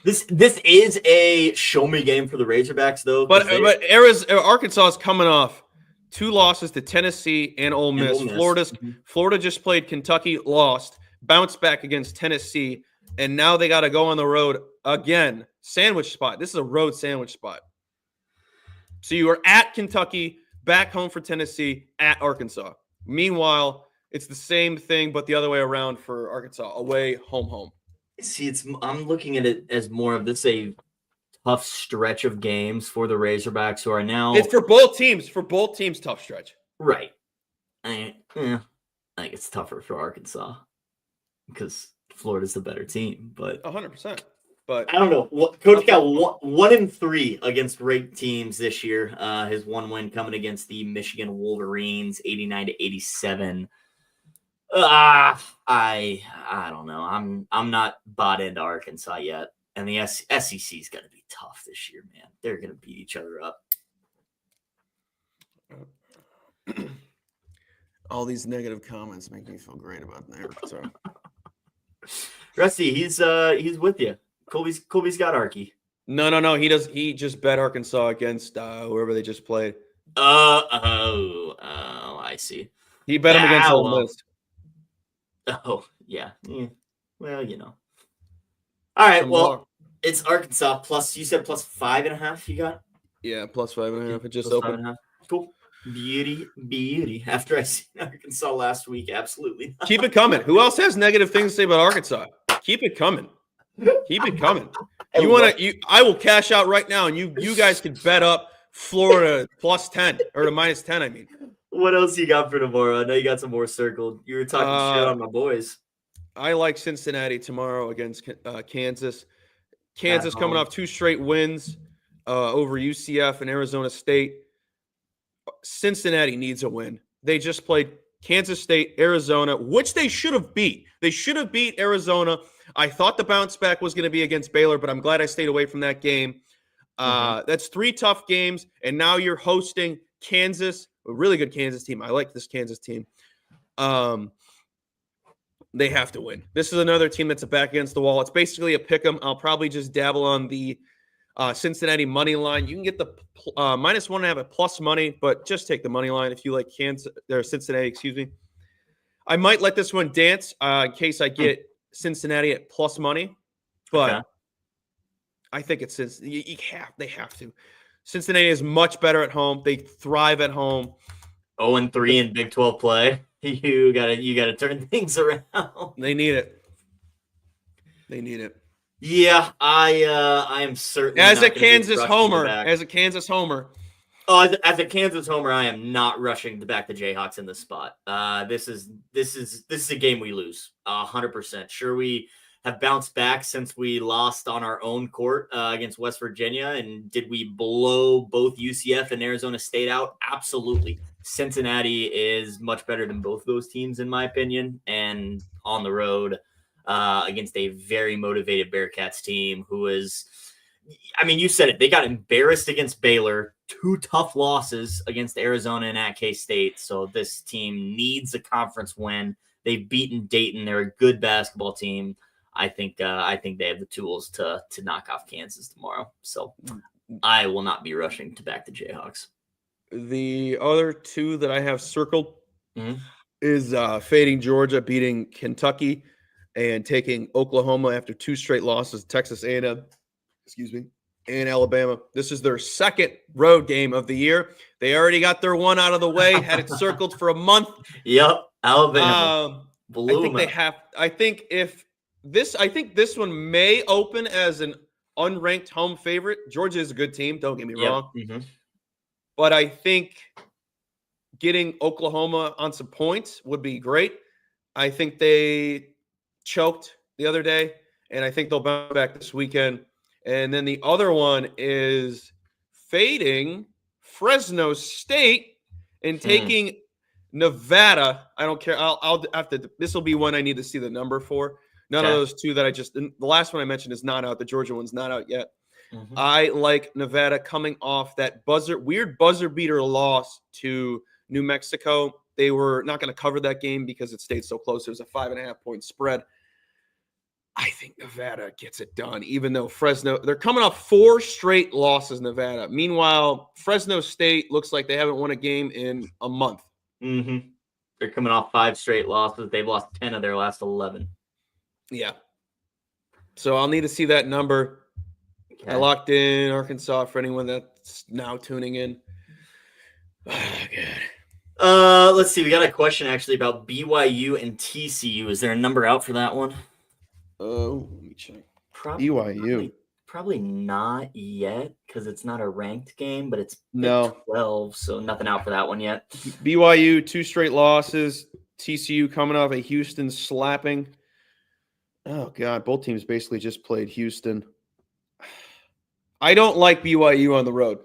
This is a show me game for the Razorbacks though. But Arkansas is coming off 2 losses to Tennessee and Ole Miss. Florida just played Kentucky, lost, bounced back against Tennessee. And now they got to go on the road again. Sandwich spot. This is a road sandwich spot. So you are at Kentucky, back home for Tennessee, at Arkansas. Meanwhile, it's the same thing, but the other way around for Arkansas. Away, home. See, I'm looking at it as more of this a tough stretch of games for the Razorbacks, who are now It's for both teams. For both teams, tough stretch. right. I think it's tougher for Arkansas because Florida's the better team, but 100%. But I don't know. Coach got 1-3 against ranked teams this year. His one win coming against the Michigan Wolverines, 89-87. I don't know. I'm not bought into Arkansas yet, and the SEC is going to be tough this year, man. They're going to beat each other up. all these negative comments make me feel great about Arkansas. Rusty, he's with you. Colby's got Arky. No. He just bet Arkansas against whoever they just played. I see. He bet him against Ole Miss. Oh, yeah. Well, you know. All right. Well, it's Arkansas plus. You said plus 5.5. You got? Yeah, plus 5.5. It just plus opened. 5.5. Cool. Beauty. After I seen Arkansas last week, absolutely not. Keep it coming. Who else has negative things to say about Arkansas? Keep it coming. I will cash out right now, and you guys can bet up Florida plus 10 or to minus 10. I mean, what else you got for tomorrow? I know you got some more circled. You were talking shit on my boys. I like Cincinnati tomorrow against Kansas. Kansas coming off 2 straight wins over UCF and Arizona State. Cincinnati needs a win. They just played Kansas State, Arizona, which they should have beat. They should have beat Arizona. I thought the bounce back was going to be against Baylor, but I'm glad I stayed away from that game. That's 3 tough games, and now you're hosting Kansas, a really good Kansas team. I like this Kansas team. They have to win. This is another team that's a back against the wall. It's basically a pick 'em. I'll probably just dabble on the Cincinnati money line. You can get the minus 1.5 at plus money, but just take the money line if you like Cincinnati. Excuse me. I might let this one dance in case I get Cincinnati at plus money, but I think it's they have to. Cincinnati is much better at home. They thrive at home. 0-3 in Big 12 play. You gotta turn things around. They need it. Yeah, I am certain. As a Kansas homer. Oh, as a Kansas homer, I am not rushing to back the Jayhawks in this spot. This is a game we lose 100%. Sure, we have bounced back since we lost on our own court against West Virginia, and did we blow both UCF and Arizona State out? Absolutely. Cincinnati is much better than both of those teams, in my opinion, and on the road against a very motivated Bearcats team who is. I mean, you said it. They got embarrassed against Baylor, 2 tough losses against Arizona and at K-State. So this team needs a conference win. They've beaten Dayton. They're a good basketball team. I think they have the tools to knock off Kansas tomorrow. So I will not be rushing to back the Jayhawks. The other 2 that I have circled is fading Georgia, beating Kentucky, and taking Oklahoma after 2 straight losses, Texas A&M. And Alabama. This is their second road game of the year. They already got their one out of the way, had it circled for a month. Yep, Alabama. I think this one may open as an unranked home favorite. Georgia is a good team, don't get me wrong. But I think getting Oklahoma on some points would be great. I think they choked the other day, and I think they'll bounce back this weekend. And then the other one is fading Fresno State and taking Nevada. I don't care. I'll have to. This will be one I need to see the number for. None of those 2 that the last one I mentioned is not out. The Georgia one's not out yet. I like Nevada coming off that weird buzzer beater loss to New Mexico. They were not going to cover that game because it stayed so close. It was a 5.5 point spread. I think Nevada gets it done, even though they're coming off 4 straight losses, Nevada. Meanwhile, Fresno State looks like they haven't won a game in a month. They're coming off 5 straight losses. They've lost 10 of their last 11. Yeah. So I'll need to see that number. I locked in Arkansas for anyone that's now tuning in. Oh, God. Let's see. We got a question actually about BYU and TCU. Is there a number out for that one? Oh, let me check. BYU. Probably not yet because it's not a ranked game, but it's No. Big 12, so nothing out for that one yet. BYU, 2 straight losses. TCU coming off a Houston slapping. Oh, God. Both teams basically just played Houston. I don't like BYU on the road.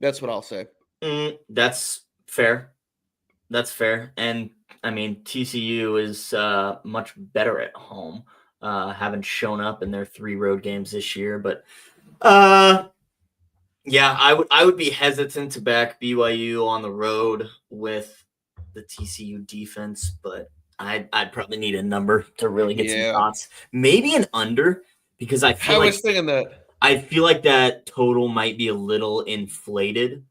That's what I'll say. That's fair. That's fair. And, I mean, TCU is much better at home, having shown up in their 3 road games this year. But, yeah, I would be hesitant to back BYU on the road with the TCU defense, but I'd probably need a number to really get some thoughts. Maybe an under, because I was thinking that. I feel like that total might be a little inflated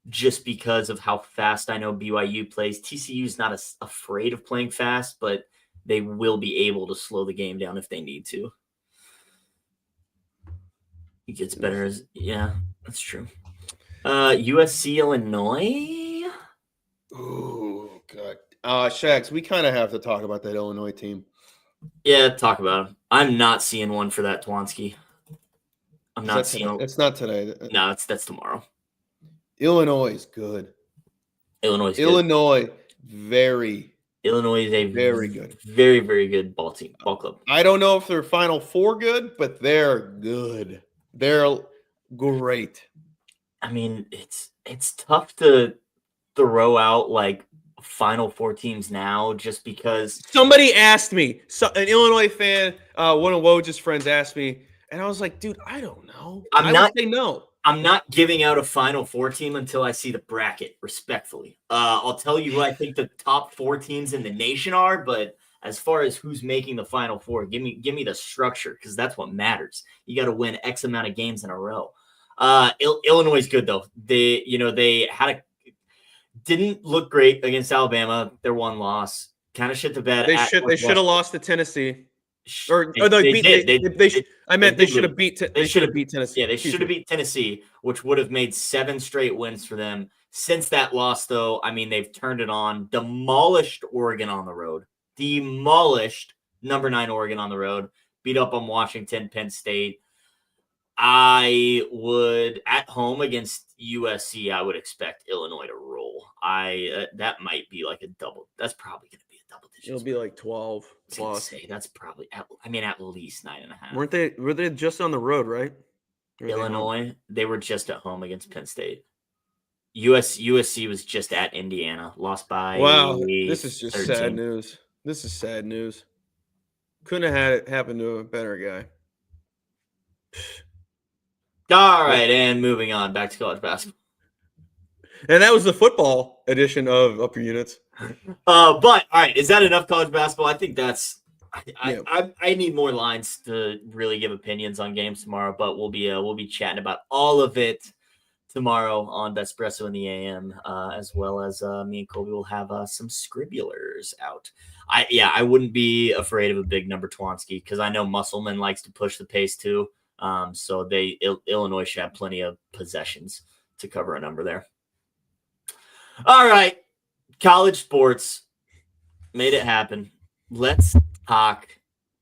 just because of how fast I know BYU plays. TCU is not afraid of playing fast, but they will be able to slow the game down if they need to. It gets better that's true. USC, Illinois. Oh, God. Shags, we kind of have to talk about that Illinois team. Yeah, talk about them. I'm not seeing one for that Twansky. I'm not seeing. It's not today. No, that's tomorrow. Illinois is good. Illinois is a very good, very, very good ball club. I don't know if they're Final Four good, but they're good. They're great. I mean, it's tough to throw out like Final Four teams now just because somebody asked me, an Illinois fan, one of Woj's friends asked me, and I was like, dude, I don't know. I would say no. I'm not giving out a Final Four team until I see the bracket, respectfully. I'll tell you who I think the top 4 teams in the nation are, but as far as who's making the Final Four, give me the structure, because that's what matters. You got to win X amount of games in a row. Illinois is good though. They didn't look great against Alabama. Their one loss kind of shit the bed. They should have lost to Tennessee. They should have beat Tennessee. Yeah, they should have beat Tennessee, which would have made 7 straight wins for them. Since that loss, though, I mean, they've turned it on. Demolished Oregon on the road. Demolished number 9 Oregon on the road. Beat up on Washington, Penn State. I would, at home against USC, I would expect Illinois to roll. That might be like a double. That's probably going to be a double digit. It'll be like 12 plus. That's probably at least 9.5. Were they just on the road, right? Illinois, they were just at home against Penn State. USC was just at Indiana, lost by. Wow, this is just 13. sad news. This is sad news. Couldn't have had it happen to a better guy. All right, and moving on back to college basketball. And that was the football edition of Upper Units. But all right, is that enough college basketball? I think that's. I need more lines to really give opinions on games tomorrow, but we'll be chatting about all of it tomorrow on Vespresso in the AM, as well as me and Colby will have some scribulars out. I wouldn't be afraid of a big number Twansky because I know Musselman likes to push the pace too. So Illinois should have plenty of possessions to cover a number there. All right, college sports made it happen. Let's talk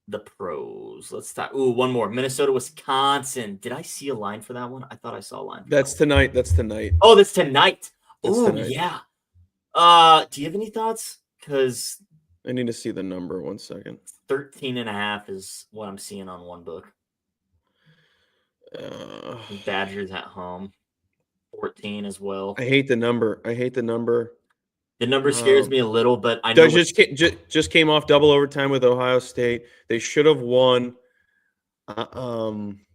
the pros. Let's talk. One more. Minnesota, Wisconsin. Did I see a line for that one? I thought I saw a line. That's tonight. Oh, that's tonight. Yeah. Do you have any thoughts? Because I need to see the number. 1 second. 13.5 is what I'm seeing on one book. Badgers at home. 14 as well. I hate the number. The number scares me a little, but I know just came off double overtime with Ohio State. They should have won.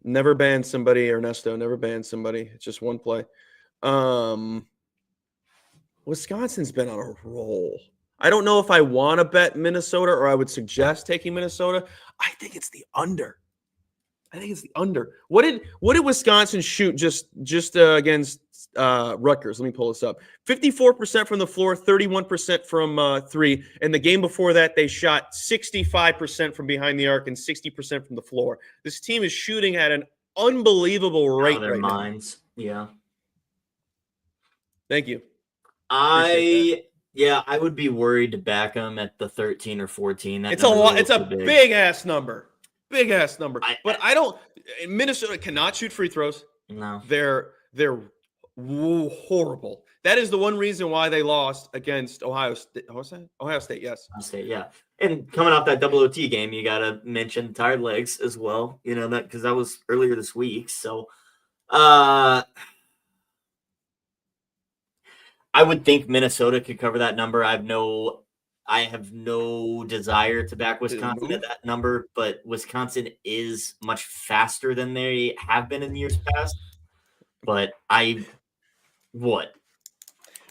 Never ban somebody, Ernesto. Never ban somebody. It's just one play. Wisconsin's been on a roll. I don't know if I want to bet Minnesota or I would suggest taking Minnesota. I think it's the under. What did Wisconsin shoot just against Rutgers? Let me pull this up. 54% from the floor, 31% from 3. And the game before that, they shot 65% from behind the arc and 60% from the floor. This team is shooting at an unbelievable rate their right now. minds. Yeah. Thank you. Appreciate I would be worried to back them at the 13 or 14. That It's a number's lot. It's little a too big ass number. Big ass number. I- But I don't. Minnesota cannot shoot free throws. No. They're horrible. That is the one reason why they lost against Ohio State. Ohio State, yes. I'll say, yeah. And coming off that double OT game, you got to mention tired legs as well. You know, that because that was earlier this week. So I would think Minnesota could cover that number. I have no desire to back Wisconsin at that number, but Wisconsin is much faster than they have been in years past. But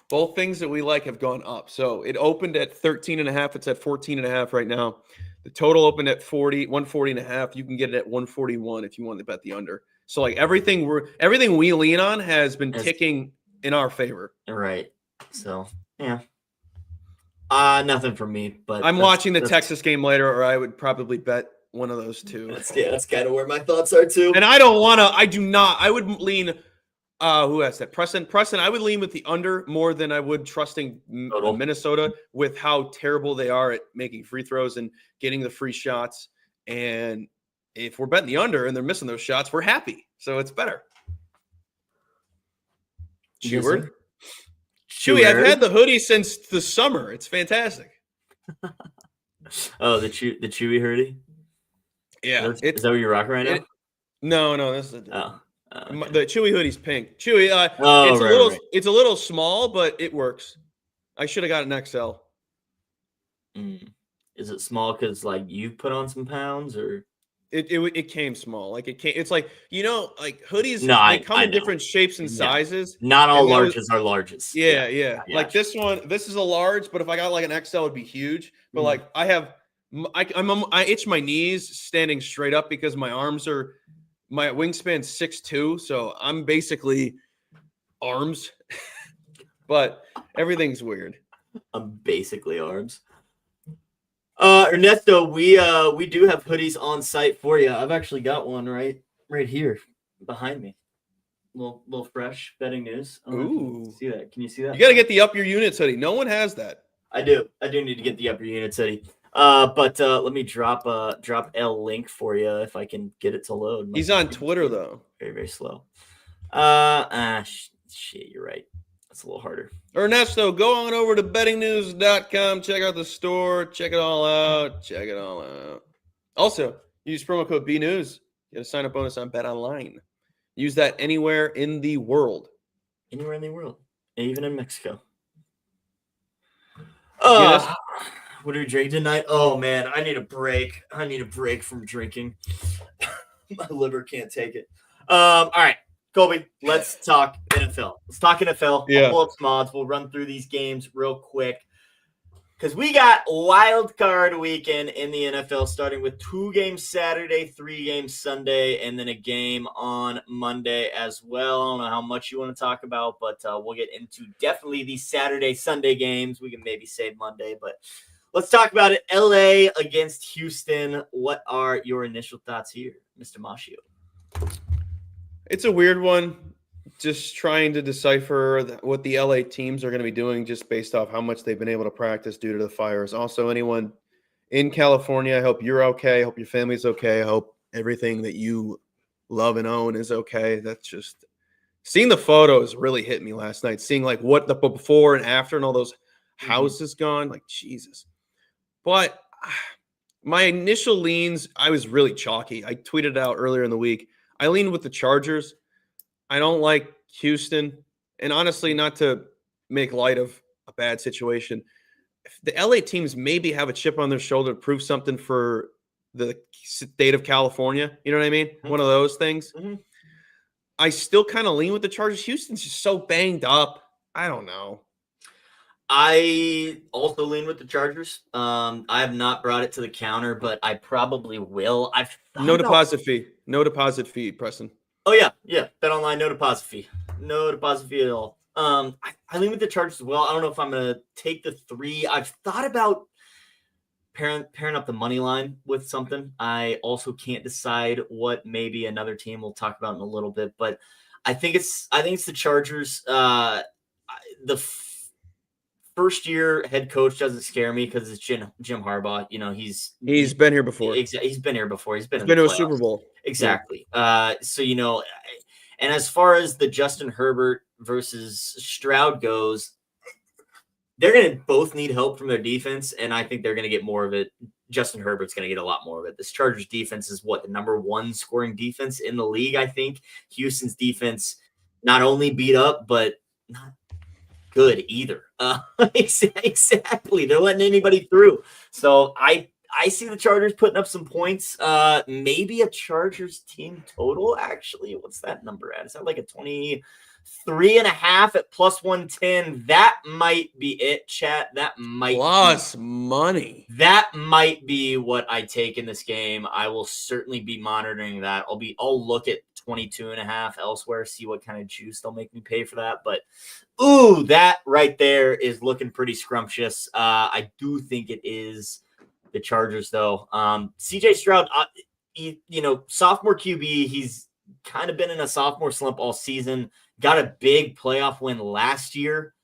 Both things that we like have gone up. So it opened at 13.5. It's at 14.5 right now. The total opened at 140.5. You can get it at 141 if you want to bet the under. So like everything we lean on has been ticking in our favor. Right. So yeah. Nothing for me, but I'm watching the Texas game later, or I would probably bet one of those two. That's kind of where my thoughts are too. And I would lean who has that? Preston, I would lean with the under more than I would trusting Minnesota with how terrible they are at making free throws and getting the free shots. And if we're betting the under and they're missing those shots, we're happy. So it's better. Chewy, I've had the hoodie since the summer. It's fantastic. Oh, the Chewy hoodie? Yeah. Is that what you're rocking right now? No, this is Okay. The Chewy hoodie's pink. Chewy, it's a little small, but it works. I should have got an XL. Is it small because like you put on some pounds, or it came small? Like it's like like hoodies. No, they come in different shapes and sizes. Not all larges are larges. Yeah. Like this one, this is a large, but if I got like an XL, it'd be huge. But like I itch my knees standing straight up because my wingspan's 6'2", so I'm basically arms, but everything's weird. I'm basically arms. Ernesto, we do have hoodies on site for you. I've actually got one right here behind me. Little fresh betting news. Ooh, see that? Can you see that? You got to get the Up Your Units hoodie. No one has that. I do need to get the Up Your Units hoodie. But let me drop L link for you if I can get it to load. He's on Twitter though. Very, very slow. Shit, you're right. That's a little harder. Ernesto, go on over to bettingnews.com. Check out the store. Check it all out. Also, use promo code BNews. Get a sign-up bonus on Bet Online. Use that anywhere in the world. Anywhere in the world. Even in Mexico. What are we drinking tonight? Oh, man, I need a break. I need a break from drinking. My liver can't take it. All right, Colby, let's talk NFL. Yeah. I'll pull up some odds. We'll run through these games real quick because we got wild card weekend in the NFL, starting with 2 games Saturday, 3 games Sunday, and then a game on Monday as well. I don't know how much you want to talk about, but we'll get into definitely these Saturday, Sunday games. We can maybe save Monday, but let's talk about it. LA against Houston. What are your initial thoughts here, Mr. Machio? It's a weird one. Just trying to decipher what the LA teams are going to be doing just based off how much they've been able to practice due to the fires. Also, anyone in California, I hope you're okay. I hope your family's okay. I hope everything that you love and own is okay. That's just seeing the photos really hit me last night. Seeing like what the before and after and all those houses gone, like Jesus. But my initial leans, I was really chalky. I tweeted out earlier in the week. I leaned with the Chargers. I don't like Houston. And honestly, not to make light of a bad situation, if the LA teams maybe have a chip on their shoulder to prove something for the state of California. You know what I mean? One of those things. I still kind of lean with the Chargers. Houston's just so banged up. I don't know. I also lean with the Chargers. I have not brought it to the counter, but I probably will. No deposit fee, Preston. Oh yeah. Bet online, no deposit fee at all. I lean with the Chargers as well. I don't know if I'm gonna take the 3. I've thought about pairing up the money line with something. I also can't decide what maybe another team we'll talk about in a little bit, but I think it's the Chargers. The first year head coach doesn't scare me because it's Jim Harbaugh. You know, he's been here before. He's been here before. He's been to a Super Bowl. Exactly. So, you know, and as far as the Justin Herbert versus Stroud goes, they're going to both need help from their defense, and I think they're going to get more of it. Justin Herbert's going to get a lot more of it. This Chargers defense is the number 1 scoring defense in the league, I think. Houston's defense not only beat up, but not good either. Exactly. They're letting anybody through. So I see the Chargers putting up some points. Maybe a Chargers team total, actually. What's that number at? Is that like a 23.5 at plus 110? That might be it, chat. That might plus money. That might be what I take in this game. I will certainly be monitoring that. I'll look at 22.5 elsewhere, see what kind of juice they'll make me pay for that. But ooh, that right there is looking pretty scrumptious. I do think it is the Chargers, though. CJ Stroud, sophomore QB, he's kind of been in a sophomore slump all season. Got a big playoff win last year.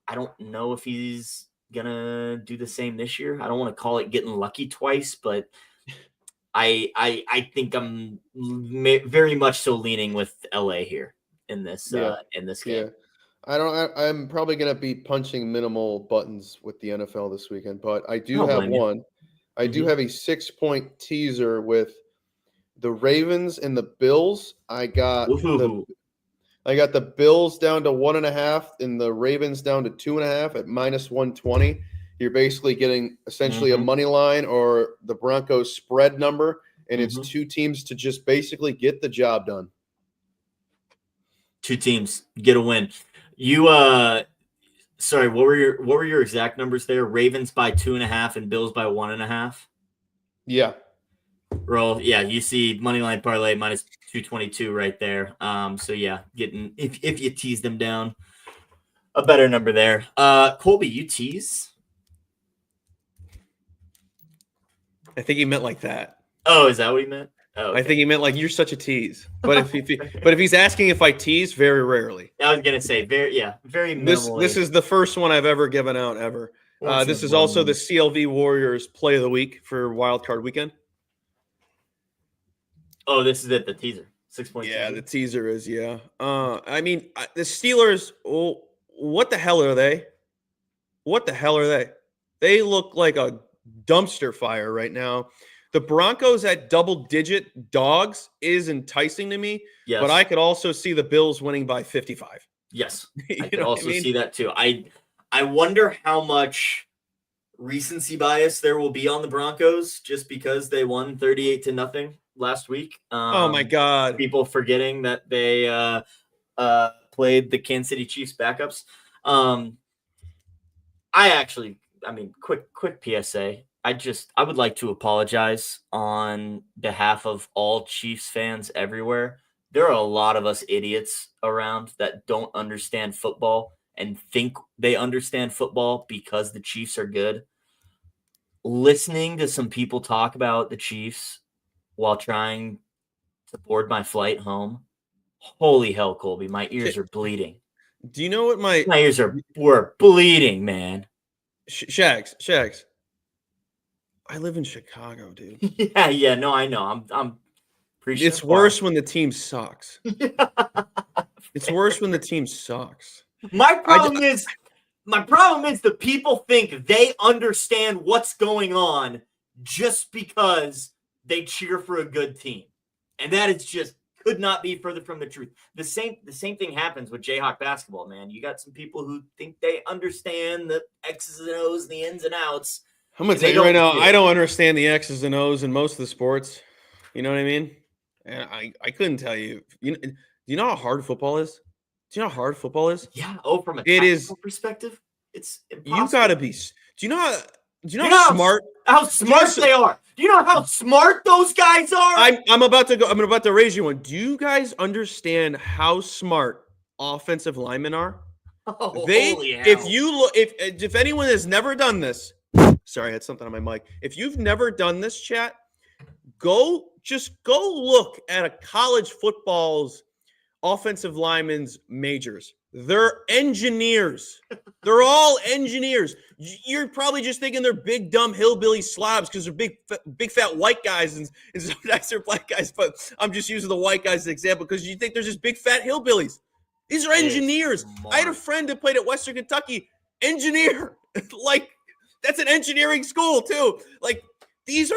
I don't know if he's going to do the same this year. I don't want to call it getting lucky twice, but I think I'm very much so leaning with LA here in this game. Yeah. I'm probably going to be punching minimal buttons with the NFL this weekend, but I do have one. I do have a 6-point teaser with the Ravens and the Bills. I got the Bills down to 1.5 and the Ravens down to 2.5 at minus 120. You're basically getting essentially a money line or the Broncos spread number, and it's 2 teams to just basically get the job done. 2 teams get a win. You sorry, what were your exact numbers there? Ravens by 2.5 and Bills by 1.5. Yeah. Roll. Yeah, you see moneyline parlay minus 222 right there. So yeah, getting if you tease them down, a better number there. Colby, you tease? I think he meant like that. Oh, is that what he meant? Oh, okay. I think he meant like you're such a tease. But if he's asking if I tease, very rarely. I was gonna say very minimally. This is the first one I've ever given out ever. This is also the CLV Warriors play of the week for Wild Card Weekend. Oh, this is it, the teaser. 6-point. Yeah, teaser. The teaser is I mean, the Steelers. Oh, what the hell are they? What the hell are they? They look like a dumpster fire right now. The Broncos at double-digit dogs is enticing to me, but I could also see the Bills winning by 55. Yes, I could also see that too. I wonder how much recency bias there will be on the Broncos just because they won 38-0 last week. Oh my God! People forgetting that they played the Kansas City Chiefs backups. Quick PSA. I would like to apologize on behalf of all Chiefs fans everywhere. There are a lot of us idiots around that don't understand football and think they understand football because the Chiefs are good. Listening to some people talk about the Chiefs while trying to board my flight home. Holy hell, Colby, my ears are bleeding. Do you know what my ears were bleeding, man? Shags. I live in Chicago, dude. Yeah, no, I know. I'm pretty It's worse when the team sucks. It's worse when the team sucks. My problem is the people think they understand what's going on just because they cheer for a good team. And that is just could not be further from the truth. The same thing happens with Jayhawk basketball, man. You got some people who think they understand the X's and O's, the ins and outs. I'm going to tell you right now, I don't understand the X's and O's in most of the sports. You know what I mean? And I couldn't tell you. Do you know how hard football is? Do you know how hard football is? Yeah. Oh, from a tactical perspective, it's impossible. You got to be. Do you know how smart? How smart they are. Do you know how smart those guys are? I'm about to raise you one. Do you guys understand how smart offensive linemen are? Oh, holy hell. If anyone has never done this, Sorry, I had something on my mic. If you've never done this, chat, go look at a college football's offensive linemen's majors. They're engineers. They're all engineers. You're probably just thinking they're big, dumb hillbilly slobs because they're big, fat white guys and sometimes they're black guys. But I'm just using the white guys as an example because you think they're just big, fat hillbillies. These are engineers. I had a friend that played at Western Kentucky. Engineer. Like, that's an engineering school, too. Like, these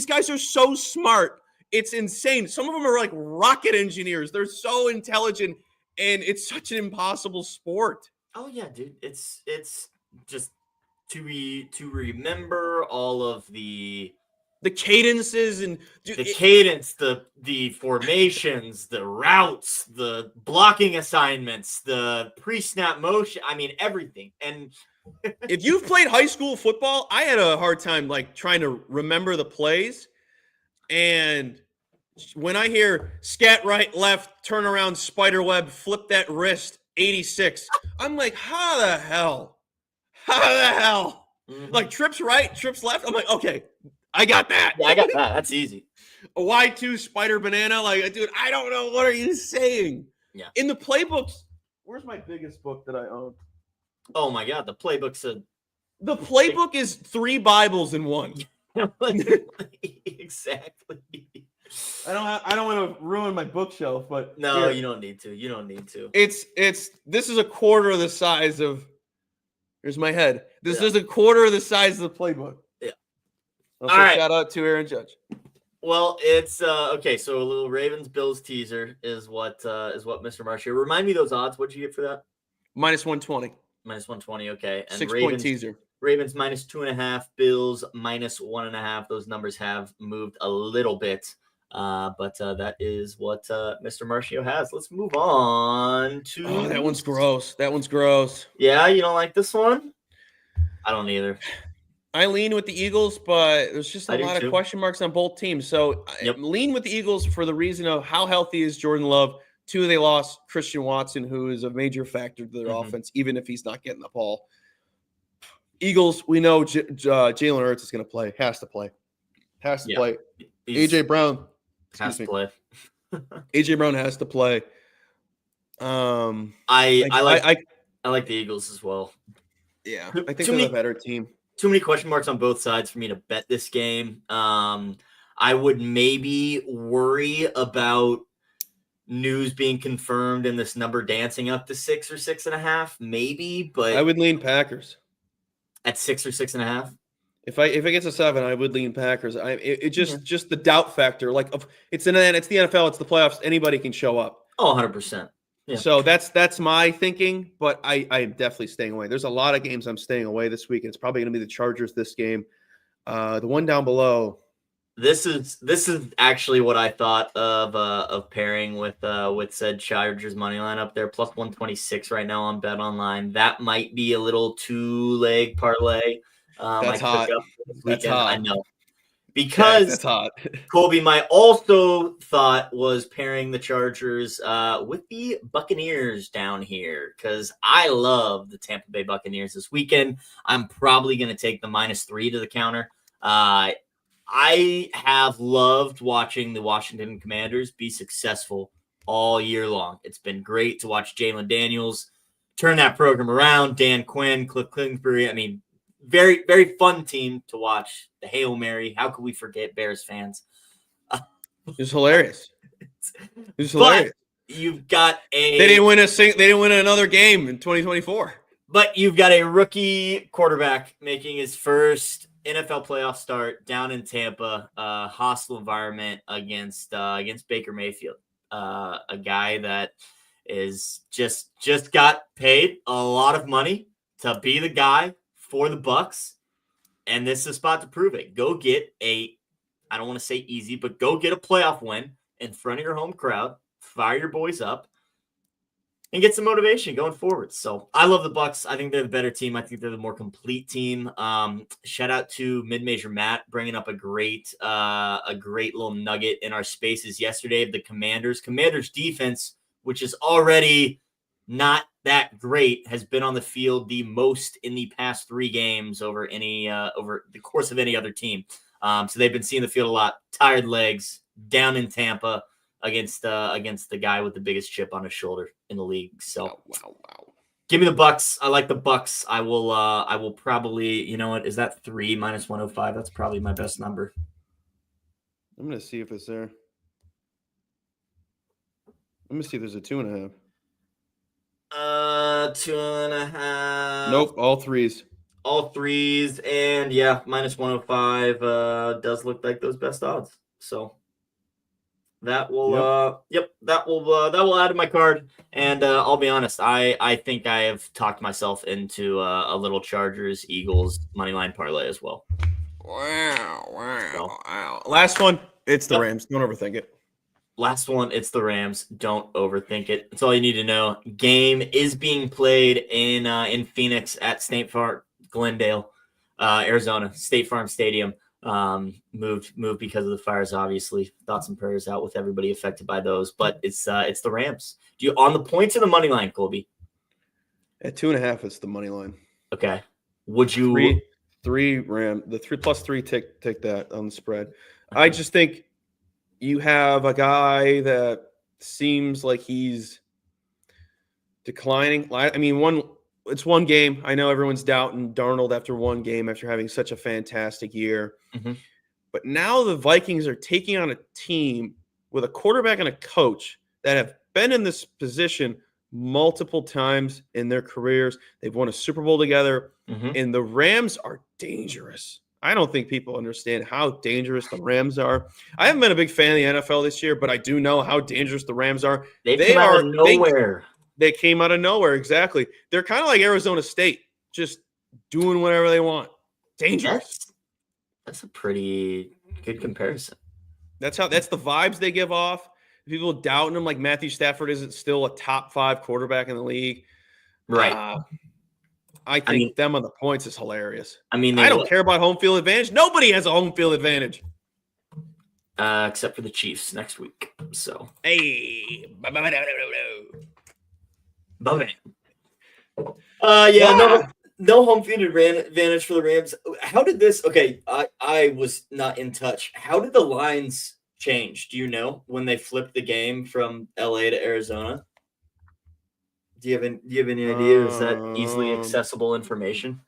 guys are so smart. It's insane. Some of them are like rocket engineers. They're so intelligent, and it's such an impossible sport. Oh yeah, dude. It's just to remember all of the cadences and cadence, the formations, the routes, the blocking assignments, the pre-snap motion. I mean, everything. And if you've played high school football, I had a hard time like trying to remember the plays. And when I hear scat right, left, turn around, spider web, flip that wrist, 86, I'm like, how the hell? Mm-hmm. Like trips right, trips left. I'm like, okay, I got that. Yeah, I got that. That's easy. A Y2 spider banana. Like, dude, I don't know. What are you saying? Yeah. In the playbooks, where's my biggest book that I own? Oh my God, the playbook's the playbook is 3 Bibles in one. Exactly. I don't want to ruin my bookshelf, but no, here, you don't need to. You don't need to. This is a quarter of the size of. Here's my head. This is a quarter of the size of the playbook. Yeah. Also, all right. Shout out to Aaron Judge. Well, it's okay. So a little Ravens Bills teaser is what Mr. Marshall. Remind me those odds. What'd you get for that? -120. -120. Okay. And 6-point teaser. Ravens -2.5, Bills -1.5. Those numbers have moved a little bit, but that is what Mr. Marcio has. Let's move on to. Oh, that one's gross. That one's gross. Yeah, you don't like this one? I don't either. I lean with the Eagles, but there's just a lot of question marks on both teams. So I lean with the Eagles for the reason of how healthy is Jordan Love. 2, they lost Christian Watson, who is a major factor to their offense, even if he's not getting the ball. Eagles, we know Jalen Hurts is going to play. Has to play. A.J. Brown has to play. A.J. Brown has to play. I like the Eagles as well. Yeah, I think they're the better team. Too many question marks on both sides for me to bet this game. I would maybe worry about news being confirmed and this number dancing up to 6 or 6.5, maybe. But I would lean Packers at 6 or 6.5. If it gets a 7, I would lean Packers. Just the doubt factor. Like it's the NFL, it's the playoffs. Anybody can show up. Oh, 100%. Yeah. So that's my thinking, but I am definitely staying away. There's a lot of games I'm staying away this week, and it's probably going to be the Chargers this game. The one down below. This is actually what I thought of pairing with said Chargers money line up there, plus 126 right now on Bet Online. That might be a little 2-leg parlay. That's hot. That's hot. I know. Because that's hot. Colby, my also thought was pairing the Chargers with the Buccaneers down here because I love the Tampa Bay Buccaneers this weekend. I'm probably going to take the -3 to the counter. I have loved watching the Washington Commanders be successful all year long. It's been great to watch Jalen Daniels turn that program around. Dan Quinn, Cliff Kingsbury. I mean, very, very fun team to watch. The Hail Mary. How could we forget Bears fans? It's hilarious. It's hilarious. You've got They didn't win another game in 2024. But you've got a rookie quarterback making his first NFL playoff start down in Tampa, hostile environment against Baker Mayfield, a guy that is just got paid a lot of money to be the guy for the Bucs, and this is a spot to prove it. Go get I don't want to say easy, but go get a playoff win in front of your home crowd, fire your boys up, and get some motivation going forward. So I love the Bucs. I think they're the better team. I think they're the more complete team. Shout out to Mid-Major Matt bringing up a great little nugget in our spaces yesterday of the Commanders. Commanders defense, which is already not that great, has been on the field the most in the past 3 games over the course of any other team. So they've been seeing the field a lot. Tired legs, down in Tampa against the guy with the biggest chip on his shoulder in the league. So Wow. give me the Bucks. I like the Bucks. I will probably, you know what, is that 3 minus 105? That's probably my best number. I'm going to see if it's there. Let me see if there's a 2.5. 2.5. Nope, all threes. All threes, and yeah, minus 105 does look like those best odds. So that will that will add to my card. And I'll be honest, I think I have talked myself into a little Chargers Eagles money line parlay as well. Wow. Last one, it's the Rams. Don't overthink it. Last one, it's the Rams. Don't overthink it. That's all you need to know. Game is being played in Phoenix at State Farm, Glendale, Arizona, State Farm Stadium. Moved because of the fires, obviously. Thoughts and prayers out with everybody affected by those. But it's the Rams. Do you on the points or the money line, Colby? At 2.5, it's the money line. Okay. Would you three Ram the 3+3 take that on the spread? Okay. I just think you have a guy that seems like he's declining. I mean, it's one game. I know everyone's doubting Darnold after one game after having such a fantastic year. Mm-hmm. But now the Vikings are taking on a team with a quarterback and a coach that have been in this position multiple times in their careers. They've won a Super Bowl together, and the Rams are dangerous. I don't think people understand how dangerous the Rams are. I haven't been a big fan of the NFL this year, but I do know how dangerous the Rams are. They came out of nowhere. They came out of nowhere, exactly. They're kind of like Arizona State, just doing whatever they want. Dangerous. That's a pretty good comparison. That's the vibes they give off. People doubting them, like Matthew Stafford isn't still a top 5 quarterback in the league. Right. I think them on the points is hilarious. I mean, I don't care about home field advantage. Nobody has a home field advantage. Except for the Chiefs next week. So. Hey. No home field advantage for the Rams. How did this? Okay, I was not in touch. How did the lines change? Do you know when they flipped the game from LA to Arizona? Do you have any idea? Is that easily accessible information?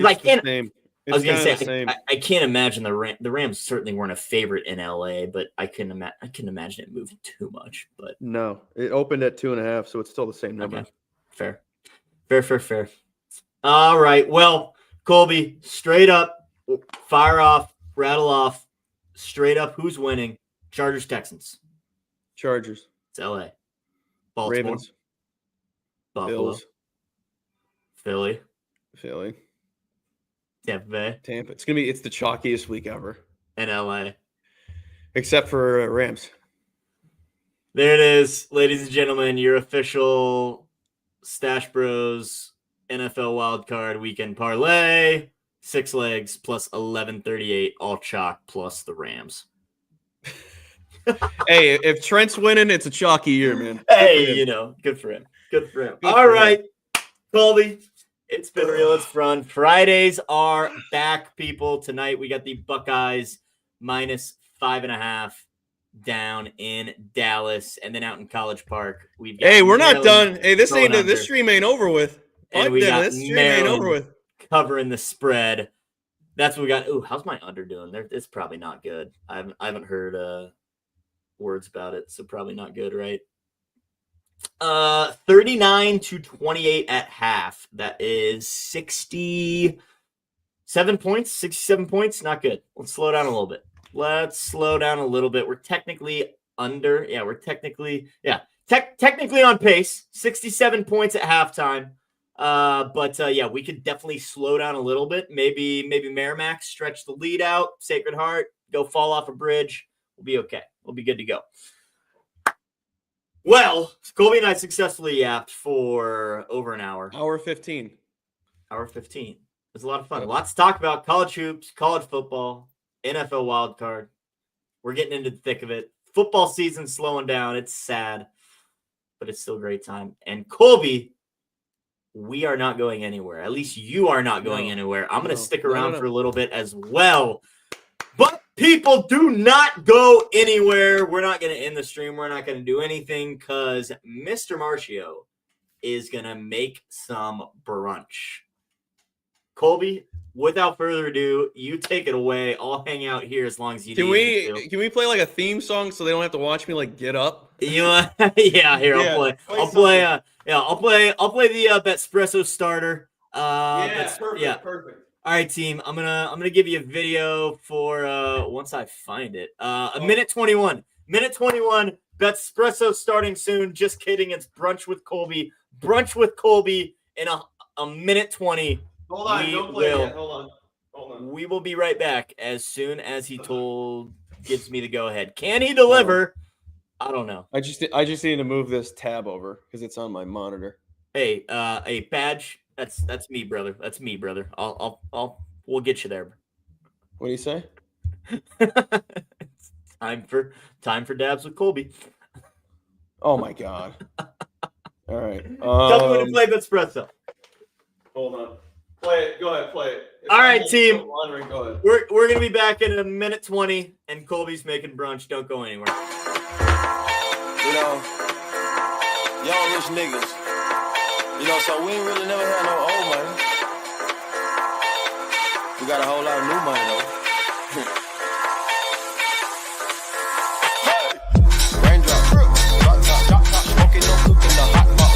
I can't. I was gonna say I can't imagine the Rams certainly weren't a favorite in LA, but I couldn't imagine it moving too much. But no, it opened at 2.5, so it's still the same number. Okay. Fair. All right. Well, Colby, straight up, fire off, rattle off, straight up. Who's winning? Chargers, Texans. Chargers. It's LA. Baltimore. Ravens. Buffalo. Bills. Philly. Tampa Bay. It's the chalkiest week ever. And LA. Except for Rams. There it is, ladies and gentlemen, your official Stash Bros NFL wildcard weekend parlay. 6 legs plus 1138, all chalk plus the Rams. Hey, if Trent's winning, it's a chalky year, man. Hey, good for him. All right, Colby, it's been real. It's fun. Fridays are back, people. Tonight we got the Buckeyes minus 5.5 down in Dallas, and then out in College Park. We're not done. Hey, this stream ain't over with. And we got Maryland covering the spread. That's what we got. Ooh, how's my under doing? It's probably not good. I haven't heard words about it, so probably not good, right? 39-28 at half. That is 67 points. 67 points, not good. Let's slow down a little bit. We're technically under. Yeah, we're technically on pace. 67 points at halftime. But we could definitely slow down a little bit. Maybe Merrimack stretch the lead out. Sacred Heart, go fall off a bridge. We'll be okay. We'll be good to go. Well, Colby and I successfully yapped for over an hour. Hour 15. It was a lot of fun. Lots to talk about. College hoops, college football, NFL wildcard. We're getting into the thick of it. Football season's slowing down. It's sad. but it's still a great time. And Colby, we are not going anywhere. At least you are not going anywhere. I'm going to stick around for a little bit as well. But people, do not go anywhere. We're not going to end the stream. We're not going to do anything because Mr. Marcio is going to make some brunch. Colby, without further ado, you take it away. I'll hang out here as long as you need. Can we play like a theme song so they don't have to watch me like get up? You know, yeah. Here, I'll play. I'll play the Betspresso starter. Perfect. All right, team. I'm gonna give you a video for once I find it. A minute 21. Minute 21. Betspresso starting soon. Just kidding. It's brunch with Colby. Brunch with Colby in a minute 20. Hold on, don't play it yet. Hold on. We will be right back as soon as he gives me the go ahead. Can he deliver? I don't know. I just need to move this tab over because it's on my monitor. Hey, a badge. That's me, brother. That's me, brother. We'll get you there. What do you say? It's time for dabs with Colby. Oh my god. All right. Tell me when to play Betspresso. Hold on. Play it. Go ahead. Play it. All right, team. Go ahead. We're gonna be back in a minute 20, and Colby's making brunch. Don't go anywhere. You know, y'all rich niggas. You know, so we ain't really never had no old money. We got a whole lot of new money though. Raindrop, drop top, smoking, no cooking, the hot pot.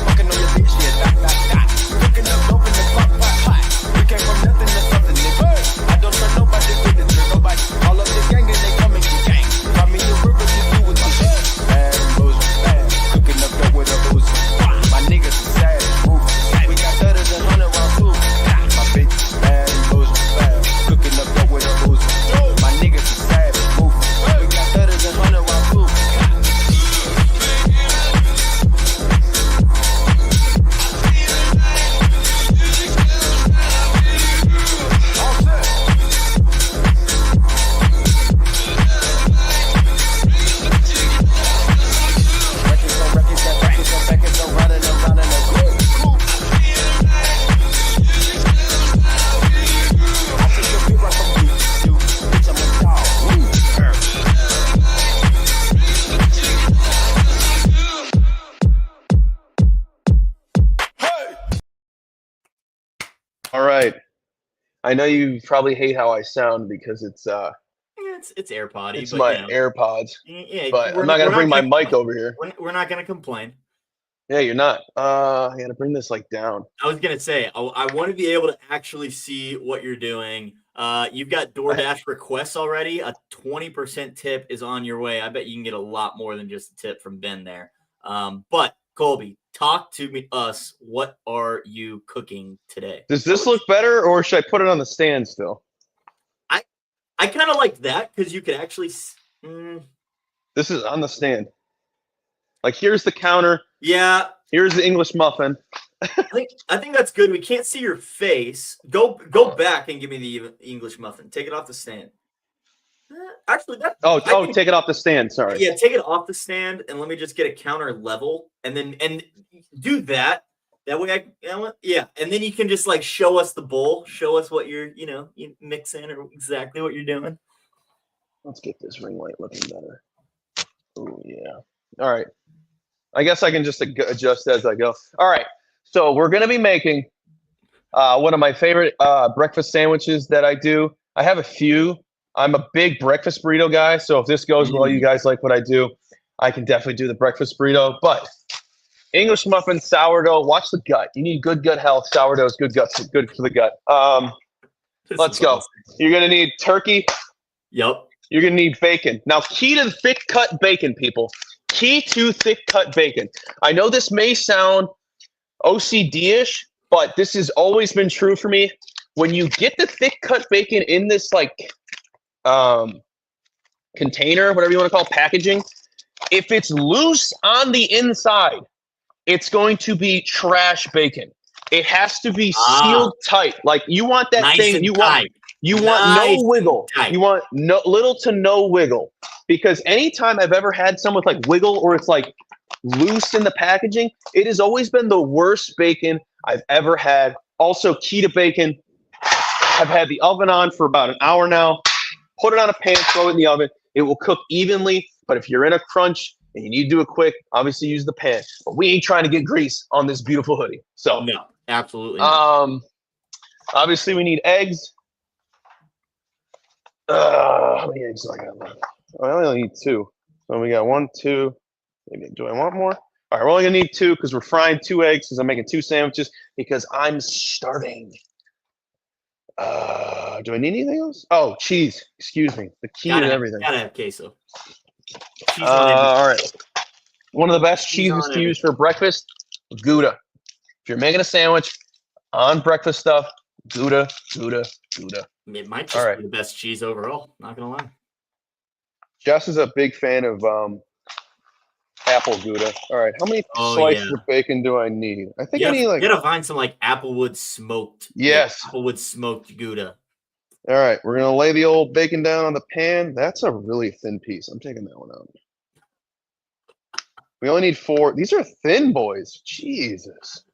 Fucking on your bitch, yeah, dot. Cooking up, open the pot. We came from nothing to something, nigga. I don't trust nobody with the trick, nobody. All of the gang and they coming to gang. Find me a river to do with the shit. Bad bad. Cooking up dope with a boozy. My niggas is sad, we got better than 100 rounds too. My bitch is bad, bad. Cooking up dope with a boozy. My niggas is sad, we got better than 100 rounds too. All right. I know you probably hate how I sound because it's AirPod. it's my AirPods. Yeah, but I'm not gonna bring my mic over here. We're not gonna complain. Yeah, you're not. I gotta bring this like down. I was gonna say I want to be able to actually see what you're doing. You've got DoorDash requests already. A 20% tip is on your way. I bet you can get a lot more than just a tip from Ben there. But Colby, talk to us. What are you cooking today? Does this look better, or should I put it on the stand still? I kind of like that because you could actually. This is on the stand. Like, here's the counter. Yeah. Here's the English muffin. I think that's good. We can't see your face. Go back and give me the English muffin. Take it off the stand. Actually, that. Take it off the stand. Sorry. Yeah, take it off the stand, and let me just get a counter level, and do that. That way, and then you can just like show us the bowl, show us what you're, you mix in or exactly what you're doing. Let's get this ring light looking better. Oh yeah. All right. I guess I can just adjust as I go. All right. So we're gonna be making one of my favorite breakfast sandwiches that I do. I have a few. I'm a big breakfast burrito guy, so if this goes well, you guys like what I do, I can definitely do the breakfast burrito. But English muffin, sourdough, watch the gut. You need good gut health. Sourdough is good for the gut. Let's go. Awesome. You're going to need turkey. Yep. You're going to need bacon. Now, key to thick cut bacon, people. Key to thick cut bacon. I know this may sound OCD-ish, but this has always been true for me. When you get the thick cut bacon in this like container, whatever you want to call it, packaging, if it's loose on the inside, it's going to be trash bacon. It has to be sealed tight. Like you want that nice thing. You want no wiggle. You want little to no wiggle. Because anytime I've ever had some with like wiggle, or it's like loose in the packaging. It has always been the worst bacon I've ever had. Also, key to bacon, I've had the oven on for about an hour now. Put it on a pan, throw it in the oven. It will cook evenly, but if you're in a crunch and you need to do it quick, obviously use the pan. But we ain't trying to get grease on this beautiful hoodie. So No, absolutely not. Obviously we need eggs. How many eggs do I got left? I only need 2. So we got 1, 2. Maybe, do I want more? All right, we're only gonna need 2 because we're frying 2 eggs because I'm making 2 sandwiches because I'm starving. Do I need anything else? Oh, cheese. Excuse me. The key to everything. Gotta have queso. All right. One of the best Cheese cheeses on to use for breakfast, Gouda. If you're making a sandwich on breakfast stuff, Gouda, Gouda, Gouda. It might just be the best cheese overall. Not gonna lie. Jess is a big fan of apple Gouda. All right, how many slices of bacon do I need? I think I need like. You gotta find some like Applewood smoked. Yes. Applewood smoked Gouda. All right, we're gonna lay the old bacon down on the pan. That's a really thin piece. I'm taking that one out. We only need 4. These are thin boys. Jesus.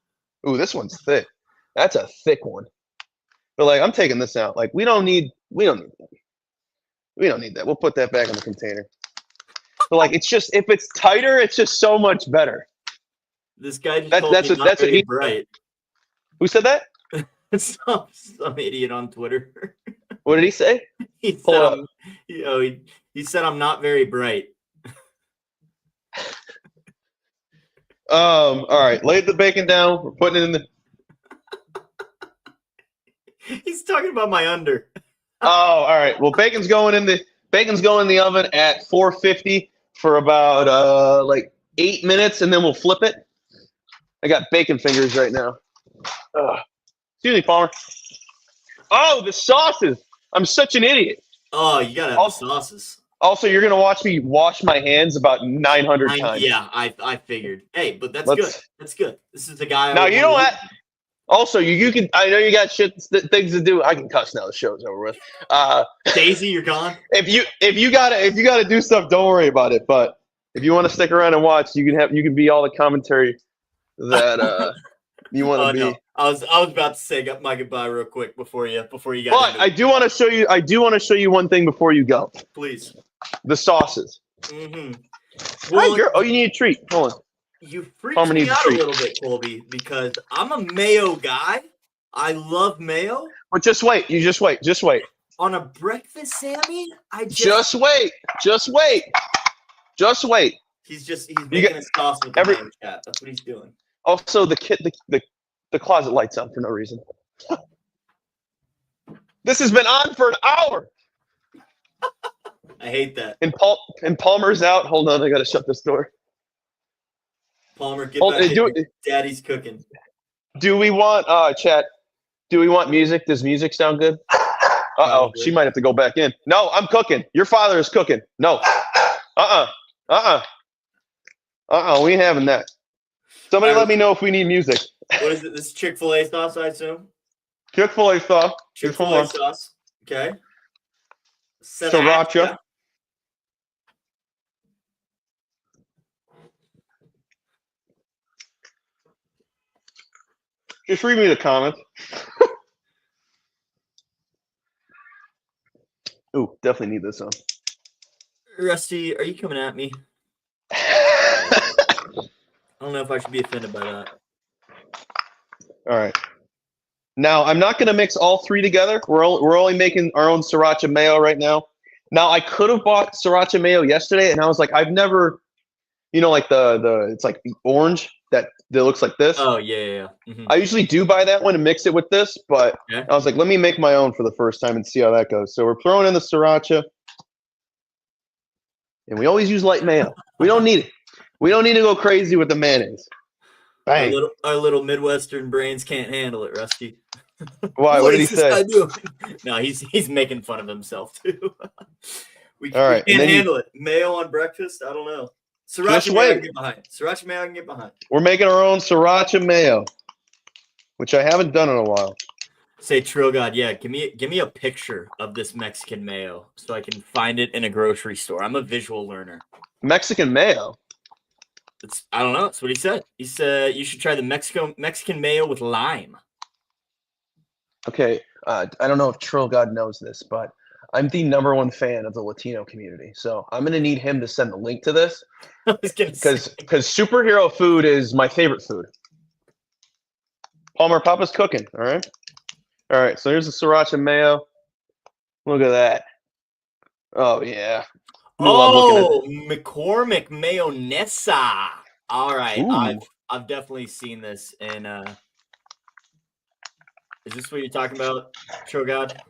Ooh, this one's thick. That's a thick one. But like, I'm taking this out. Like, we don't need that. We don't need that. We'll put that back in the container. But like, it's just, if it's tighter, it's just so much better. This guy just told me not very bright. Who said that? some idiot on Twitter. What did he say? He said I'm not very bright. All right, laid the bacon down. We're putting it in the. He's talking about my under. Oh, all right. Well, bacon's going in the oven at 450 for about like 8 minutes, and then we'll flip it. I got bacon fingers right now. Excuse me, Palmer. Oh, the sauces. I'm such an idiot. Oh, you gotta have the sauces. Also, you're gonna watch me wash my hands about 900 times. Yeah, I figured. Hey, but that's good. That's good. This is the guy. Now you know what? Also, you can. I know you got things to do. I can cuss now. The show's over with. Daisy, you're gone. If you gotta do stuff, don't worry about it. But if you want to stick around and watch, you can be all the commentary that you want to be. No. I was about to say my goodbye real quick before you got. But I do want to show you. I do want to show you one thing before you go. Please. The sauces. Mm-hmm. Well, hi, girl. Oh, you need a treat. Hold on. You freaked me out a little bit, Colby, because I'm a mayo guy. I love mayo. But just wait. You just wait. Just wait. On a breakfast Sammy, just wait. Just wait. Just wait. He's making a sauce with the mayo chat. That's what he's doing. Also, the closet lights on for no reason. This has been on for an hour. I hate that. And Palmer's out. Hold on, I gotta shut this door. Palmer, get back in. Daddy's cooking. Do we want chat? Do we want music? Does music sound good? Uh-oh, she might have to go back in. No, I'm cooking. Your father is cooking. No. We ain't having that. Somebody let me know if we need music. What is it? This is Chick-fil-A sauce, I assume? Chick-fil-A sauce. Chick-fil-A sauce. Okay. Sriracha. Just read me the comments. Ooh, definitely need this on. Rusty, are you coming at me? I don't know if I should be offended by that. All right. Now, I'm not going to mix all 3 together. We're only making our own sriracha mayo right now. Now, I could have bought sriracha mayo yesterday, and I was like, I've never, like it's like the orange that looks like this. Oh, yeah. Mm-hmm. I usually do buy that one and mix it with this, but I was like, let me make my own for the first time and see how that goes. So we're throwing in the sriracha, and we always use light mayo. We don't need it. We don't need to go crazy with the mayonnaise. Bang. Our little Midwestern brains can't handle it, Rusty. Why? What did he say? No, he's making fun of himself too. we can't handle it. Mayo on breakfast? I don't know. Sriracha mayo I can get behind. Sriracha mayo I can get behind. We're making our own sriracha mayo, which I haven't done in a while. Say, Trill God, yeah, give me a picture of this Mexican mayo so I can find it in a grocery store. I'm a visual learner. Mexican mayo? I don't know. That's what he said. He said you should try the Mexican mayo with lime. Okay, I don't know if Trill God knows this, but I'm the #1 fan of the Latino community. So I'm going to need him to send the link to this I was gonna say. because superhero food is my favorite food. Palmer, Papa's cooking, all right? All right, so here's the sriracha mayo. Look at that. Oh, yeah. McCormick mayonesa. All right, Ooh. I've definitely seen this in. Is this what you're talking about, Show God?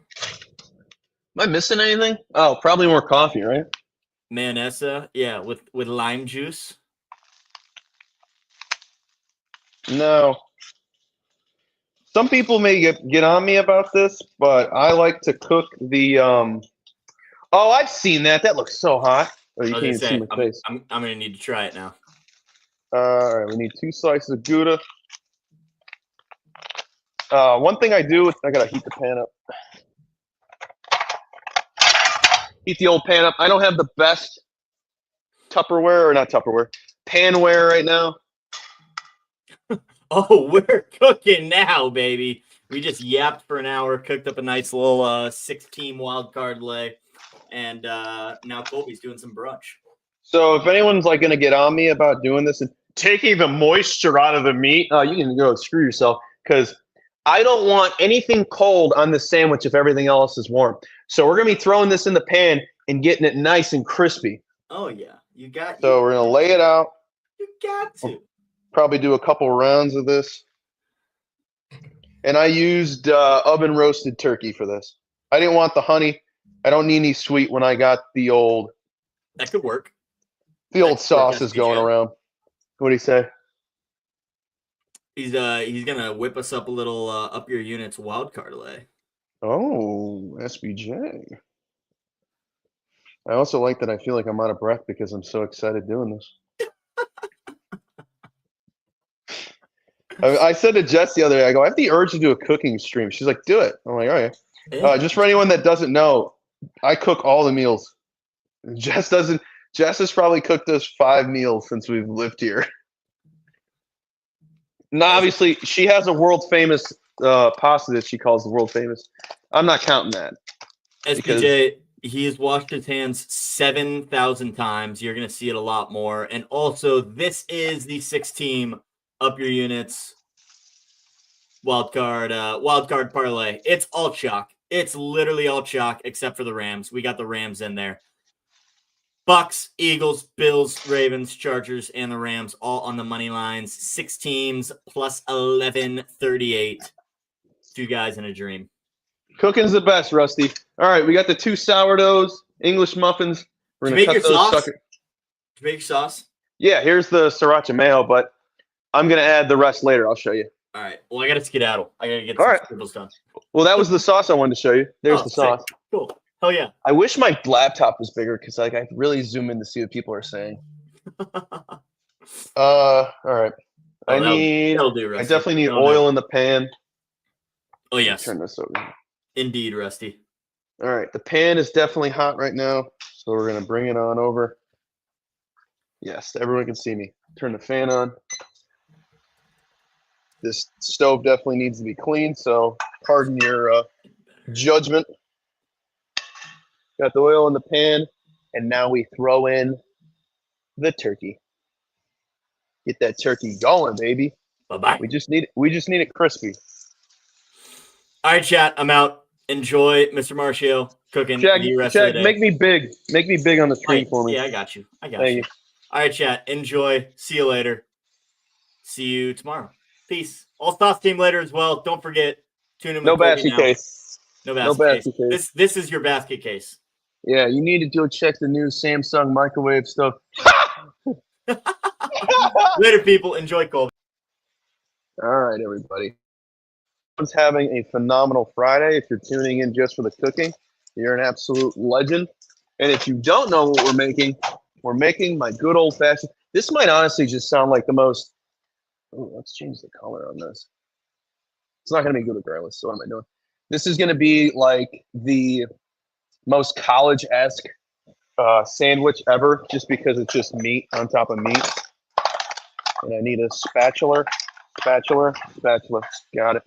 Am I missing anything? Oh, probably more coffee, right? Mayonesa, yeah, with lime juice. No. Some people may get on me about this, but I like to cook the Oh, I've seen that. That looks so hot. Oh, you can't even see my face. I'm gonna need to try it now. All right, we need 2 slices of Gouda. One thing I do, I gotta heat the pan up. Heat the old pan up. I don't have the best panware right now. Oh, we're cooking now, baby. We just yapped for an hour, cooked up a nice little 6-team wild card lay, and now Colby's doing some brunch. So if anyone's like gonna get on me about doing this and taking the moisture out of the meat, you can go screw yourself because I don't want anything cold on the sandwich if everything else is warm. So we're gonna be throwing this in the pan and getting it nice and crispy. Oh yeah, you got. So we're gonna lay it out. You got to. Probably do a couple rounds of this. And I used oven roasted turkey for this. I didn't want the honey. I don't need any sweet when I got the old. That could work. The old sauce is going around. What do you say? He's gonna whip us up a little up your units wild card lay. Oh, SBJ. I also like that I feel like I'm out of breath because I'm so excited doing this. I said to Jess the other day, I go, I have the urge to do a cooking stream. She's like, do it. I'm like, all right. Just for anyone that doesn't know, I cook all the meals. Jess has probably cooked us 5 meals since we've lived here. Now, obviously, she has a world famous pasta that she calls the world famous. I'm not counting that. SBJ, he has washed his hands 7,000 times. You're going to see it a lot more. And also, this is the 6-team up your units wild card parlay. It's all chalk. It's literally all chalk except for the Rams. We got the Rams in there. Bucks, Eagles, Bills, Ravens, Chargers, and the Rams all on the money lines. 6 teams plus 1138. 2 guys in a dream. Cooking's the best, Rusty. All right, we got the 2 sourdoughs, English muffins. We're gonna cut those suckers. Did you make your sauce? Yeah, here's the sriracha mayo, but I'm gonna add the rest later. I'll show you. All right. Well, I got to skedaddle. I got to get some scribbles done. Well, that was the sauce I wanted to show you. There's the sauce. Sick. Cool. Hell yeah. I wish my laptop was bigger because I could really zoom in to see what people are saying. All right. I definitely need oil in the pan. Oh yes. Turn this over. Indeed, Rusty. All right. The pan is definitely hot right now, so we're gonna bring it on over. Yes, everyone can see me. Turn the fan on. This stove definitely needs to be cleaned, so pardon your judgment. Got the oil in the pan, and now we throw in the turkey. Get that turkey going, baby. Bye-bye. We just need it crispy. All right, chat. I'm out. Enjoy Mr. Marcio cooking. Chad, make me big. Make me big on the screen for me. Yeah, I got you. Thank you. All right, chat. Enjoy. See you later. See you tomorrow. Peace. All Sauce team later as well. Don't forget. Tune in. No basket case. No basket case. This is your basket case. Yeah, you need to go check the new Samsung microwave stuff. Later, people. Enjoy Colby. All right, everybody. Everyone's having a phenomenal Friday. If you're tuning in just for the cooking, you're an absolute legend. And if you don't know what we're making my good old-fashioned. This might honestly just sound like the most. Oh, let's change the color on this. It's not going to be good regardless. So what am I doing? This is going to be like the most college-esque sandwich ever, just because it's just meat on top of meat. And I need a spatula. Got it.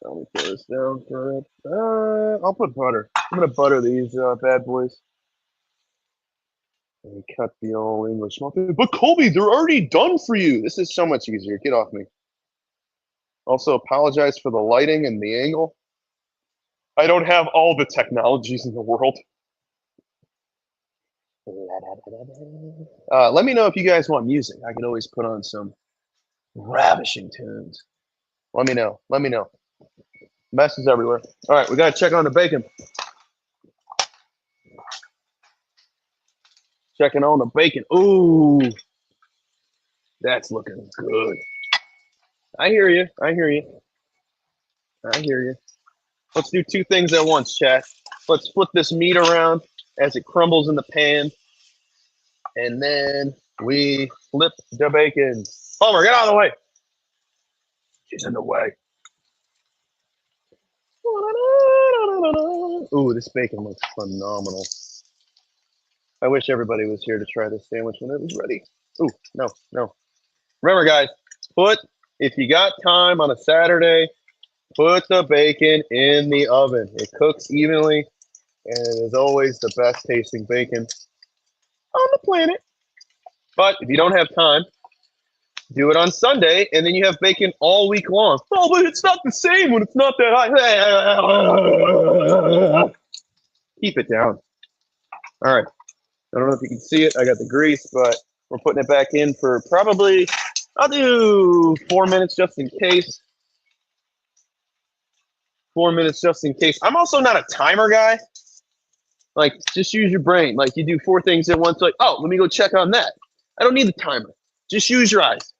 Let me throw this down for it. I'll put butter. I'm gonna butter these bad boys. And cut the old English muffin. But Colby, they're already done for you. This is so much easier. Get off me. Also, apologize for the lighting and the angle. I don't have all the technologies in the world. Let me know if you guys want music. I can always put on some ravishing tunes. Let me know. Messes everywhere. All right, we got to check on the bacon. Checking on the bacon. Ooh, that's looking good. I hear you. Let's do two things at once, chat. Let's flip this meat around as it crumbles in the pan. And then we flip the bacon. Homer, get out of the way. She's in the way. Ooh, this bacon looks phenomenal. I wish everybody was here to try this sandwich when it was ready. Ooh, no. Remember, guys, if you got time on a Saturday, put the bacon in the oven. It cooks evenly, and it is always the best tasting bacon on the planet. But if you don't have time, do it on Sunday, and then you have bacon all week long. Oh, but it's not the same when it's not that high. Keep it down. All right. I don't know if you can see it. I got the grease, but we're putting it back in for probably, I'll do 4 minutes just in case. 4 minutes just in case. I'm also not a timer guy. Like, just use your brain. Like, you do 4 things at once. Like, oh, let me go check on that. I don't need the timer. Just use your eyes.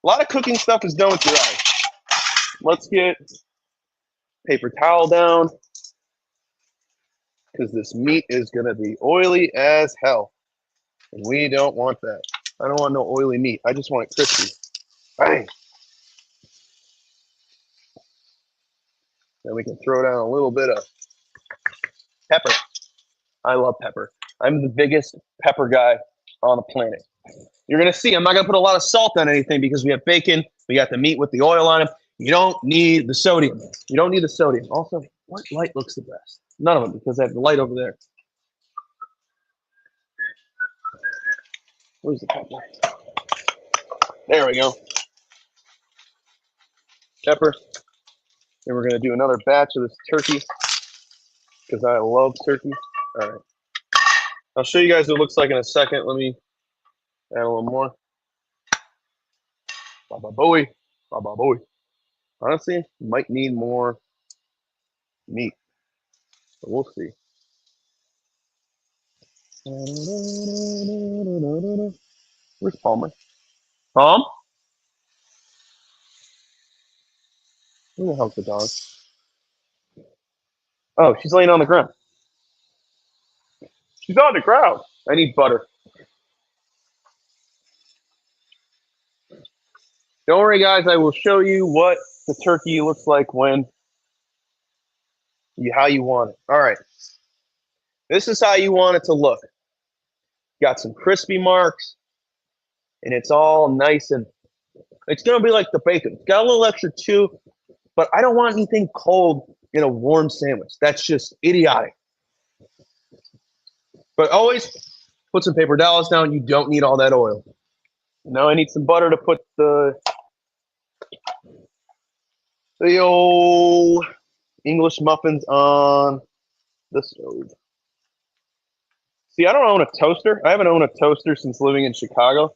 A lot of cooking stuff is done with your eyes. Let's get paper towel down because this meat is going to be oily as hell. And we don't want that. I don't want no oily meat. I just want it crispy. Bang. Then we can throw down a little bit of pepper. I love pepper. I'm the biggest pepper guy on the planet. You're going to see, I'm not going to put a lot of salt on anything because we have bacon. We got the meat with the oil on it. You don't need the sodium. Also, what light looks the best? None of them, because I have the light over there. Where's the pepper? There we go. Pepper. Then we're going to do another batch of this turkey because I love turkey. All right. I'll show you guys what it looks like in a second. Let me add a little more. Baba boy. Honestly, might need more meat, but we'll see. Where's Palmer? Palm? Where the hell's the dog? Oh, she's laying on the ground. She's on the ground. I need butter. Don't worry, guys. I will show you what the turkey looks like how you want it. All right. This is how you want it to look. Got some crispy marks, and it's all nice, and it's going to be like the bacon. It's got a little extra too, but I don't want anything cold in a warm sandwich. That's just idiotic. But always put some paper towels down. You don't need all that oil. Now I need some butter to put the old English muffins on the stove. See, I don't own a toaster. I haven't owned a toaster since living in Chicago,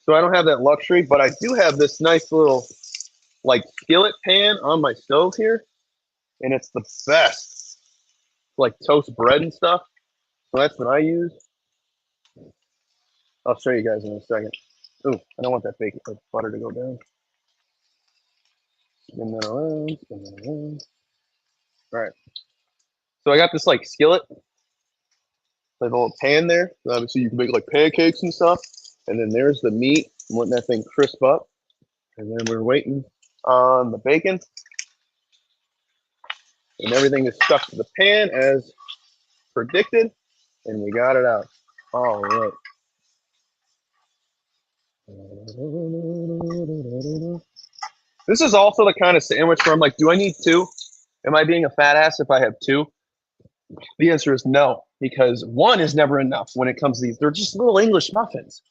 so I don't have that luxury, but I do have this nice little like skillet pan on my stove here, and it's the best. Like toast bread and stuff. So that's what I use. I'll show you guys in a second. Ooh, I don't want that bacon butter to go down. Spin that around. All right. So I got this like skillet, like a little pan there. So obviously you can make like pancakes and stuff. And then there's the meat. I'm letting that thing crisp up. And then we're waiting on the bacon. And everything is stuck to the pan as predicted. And we got it out. All right. This is also the kind of sandwich where I'm like, do I need two? Am I being a fat ass if I have two? The answer is no, because one is never enough when it comes to these. They're just little English muffins.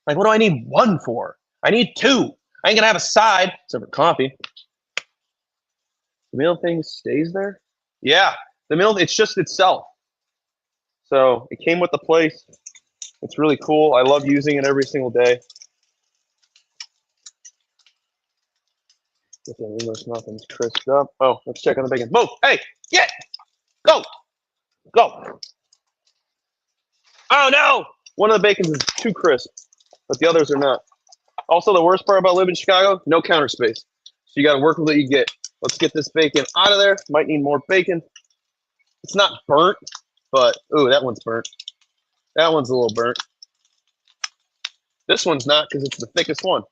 Like, what do I need one for? I need two. I ain't gonna have a side except for coffee. The middle thing stays there? Yeah, the middle, it's just itself. So it came with the place. It's really cool. I love using it every single day. Get the English muffins crisped up. Oh, let's check on the bacon. Move! Hey, get! Go! Go! Oh no! One of the bacons is too crisp, but the others are not. Also, the worst part about living in Chicago, no counter space. So you gotta work with what you get. Let's get this bacon out of there. Might need more bacon. It's not burnt, but ooh, that one's burnt. That one's a little burnt. This one's not because it's the thickest one.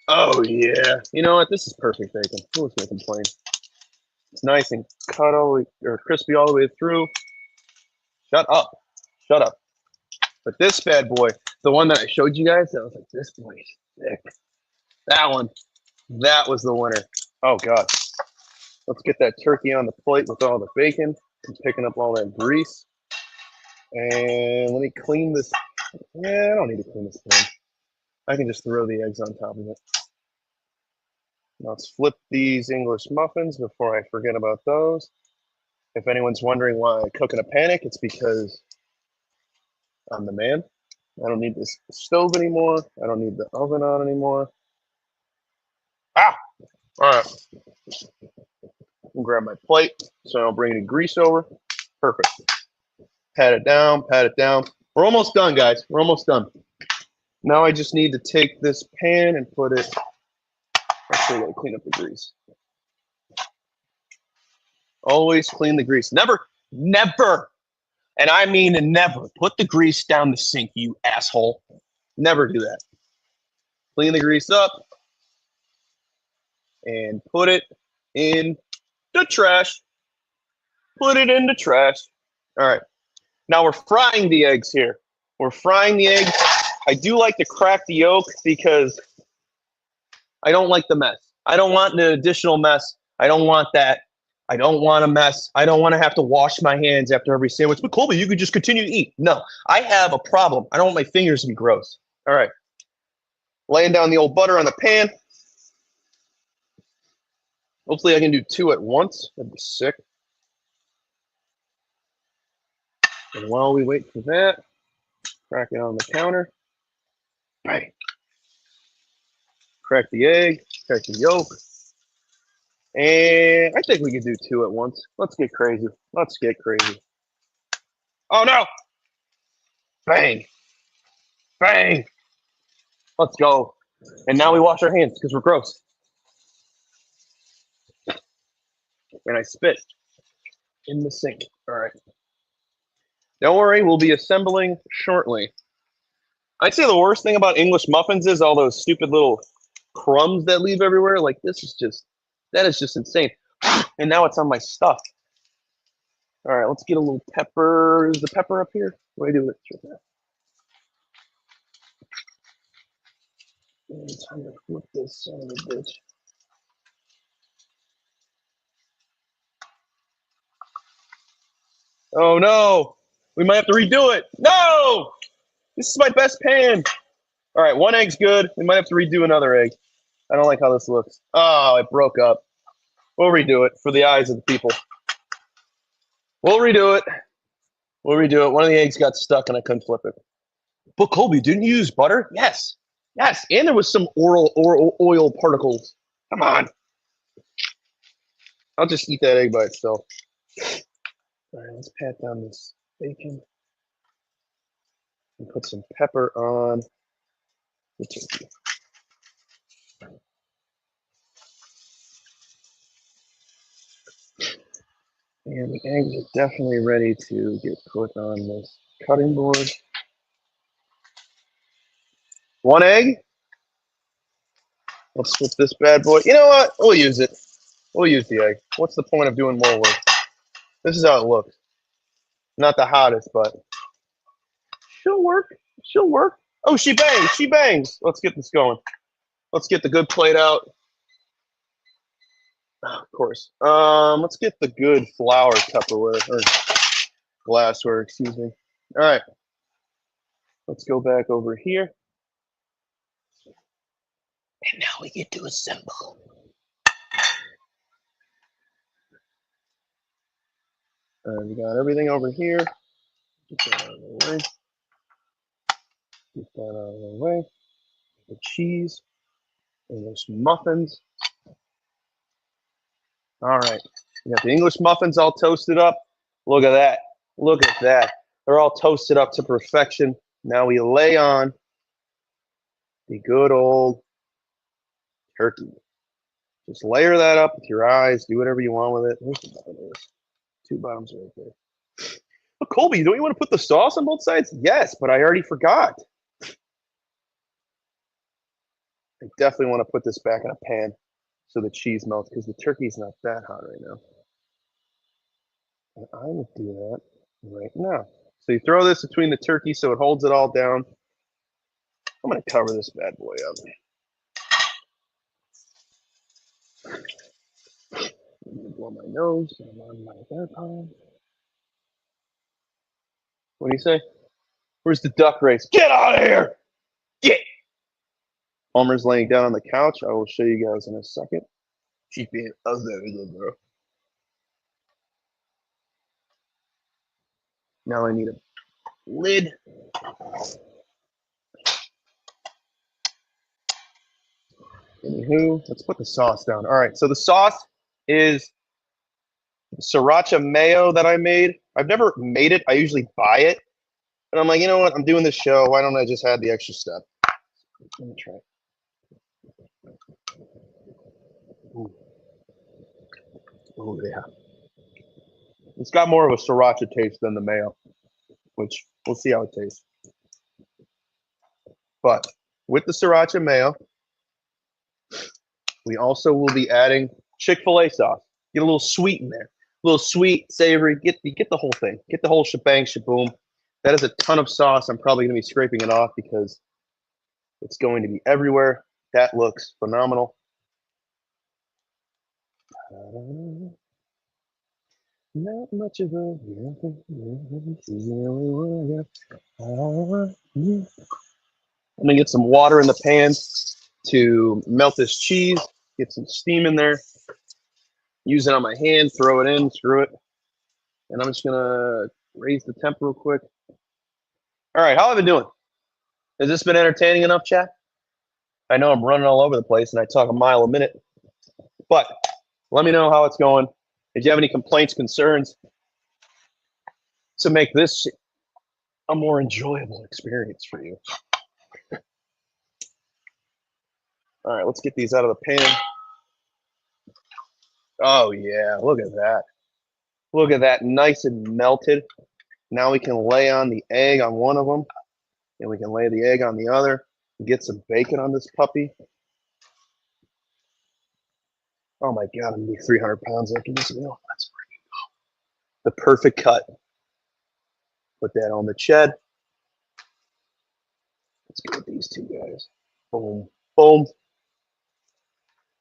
Oh yeah. You know what? This is perfect bacon. Who's gonna complain? It's nice and cut all the way, or crispy all the way through. Shut up. Shut up. But this bad boy, the one that I showed you guys, I was like, this boy is thick. That one, that was the winner. Oh God. Let's get that turkey on the plate with all the bacon and picking up all that grease. And let me clean this. Yeah, I don't need to clean this pan. I can just throw the eggs on top of it. Now let's flip these English muffins before I forget about those. If anyone's wondering why I cook in a panic, it's because I'm the man. I don't need this stove anymore. I don't need the oven on anymore. Ah! All right. I'll grab my plate so I don't bring any grease over. Perfect. Pat it down, pat it down. We're almost done, guys. We're almost done. Now I just need to take this pan and put it. Actually, I gotta clean up the grease. Always clean the grease. Never, never, and I mean never, put the grease down the sink, you asshole. Never do that. Clean the grease up and put it in the trash. Put it in the trash. All right. Now we're frying the eggs here. We're frying the eggs. I do like to crack the yolk because I don't like the mess. I don't want the additional mess. I don't want that. I don't want a mess. I don't want to have to wash my hands after every sandwich. But Colby, you could just continue to eat. No, I have a problem. I don't want my fingers to be gross. All right. Laying down the old butter on the pan. Hopefully I can do two at once. That'd be sick. And while we wait for that, crack it on the counter. Right. Crack the egg, crack the yolk. And I think we can do two at once. Let's get crazy. Let's get crazy. Oh no! Bang! Bang! Let's go. And now we wash our hands because we're gross. And I spit in the sink. All right. Don't worry, we'll be assembling shortly. I'd say the worst thing about English muffins is all those stupid little crumbs that leave everywhere. Like this is just, that is just insane. And now it's on my stuff. All right, let's get a little pepper. Is the pepper up here? What do I do with it? Time to flip this son of a bitch. Oh no, we might have to redo it. No, this is my best pan. All right, one egg's good. We might have to redo another egg. I don't like how this looks. Oh, it broke up. We'll redo it for the eyes of the people. We'll redo it. We'll redo it. One of the eggs got stuck and I couldn't flip it. But Colby, didn't you use butter? Yes. Yes. And there was some oil particles. Come on. I'll just eat that egg by itself. All right, let's pat down this bacon and put some pepper on the turkey. And the eggs are definitely ready to get put on this cutting board. One egg. Let's flip this bad boy. You know what? We'll use it. We'll use the egg. What's the point of doing more work? This is how it looks. Not the hottest, but she'll work. She'll work. Oh, she bangs. She bangs. Let's get this going. Let's get the good plate out. Oh, of course. Let's get the good flour Tupperware or glassware. Excuse me. All right. Let's go back over here. And now we get to assemble. We got everything over here. Get that out of the way. Get that out of the way. The cheese. English muffins. All right. We got the English muffins all toasted up. Look at that. Look at that. They're all toasted up to perfection. Now we lay on the good old turkey. Just layer that up with your eyes. Do whatever you want with it. Where's the bottom? Two bottoms right there. Look, Colby, don't you want to put the sauce on both sides? Yes, but I already forgot. I definitely want to put this back in a pan so the cheese melts because the turkey's not that hot right now. And I would do that right now. So you throw this between the turkey so it holds it all down. I'm going to cover this bad boy up. I'm going to blow my nose. I'm on my AirPods. What do you say? Where's the duck race? Get out of here! Get! Homer's laying down on the couch. I will show you guys in a second. She's being a very good girl. Now I need a lid. Anywho, let's put the sauce down. All right, so the sauce is sriracha mayo that I made. I've never made it. I usually buy it. But I'm like, you know what? I'm doing this show. Why don't I just add the extra step? Let me try it. Ooh. Oh, yeah. It's got more of a sriracha taste than the mayo, which we'll see how it tastes. But with the sriracha mayo, we also will be adding Chick-fil-A sauce. Get a little sweet in there. A little sweet, savory. Get the whole thing. Get the whole shebang, shaboom. That is a ton of sauce. I'm probably going to be scraping it off because it's going to be everywhere. That looks phenomenal. Not much of a. I'm gonna get some water in the pan to melt this cheese. Get some steam in there. Use it on my hand. Throw it in. Screw it. And I'm just gonna raise the temp real quick. All right, how have I been doing? Has this been entertaining enough, chat? I know I'm running all over the place and I talk a mile a minute, but let me know how it's going. If you have any complaints, concerns, to make this a more enjoyable experience for you. All right, let's get these out of the pan. Oh yeah, look at that. Look at that, nice and melted. Now we can lay on the egg on one of them, and we can lay the egg on the other. Get some bacon on this puppy. Oh my God, I'm gonna be 300 pounds after this meal. That's the perfect cut. Put that on the ched. Let's go with these two guys. Boom, boom.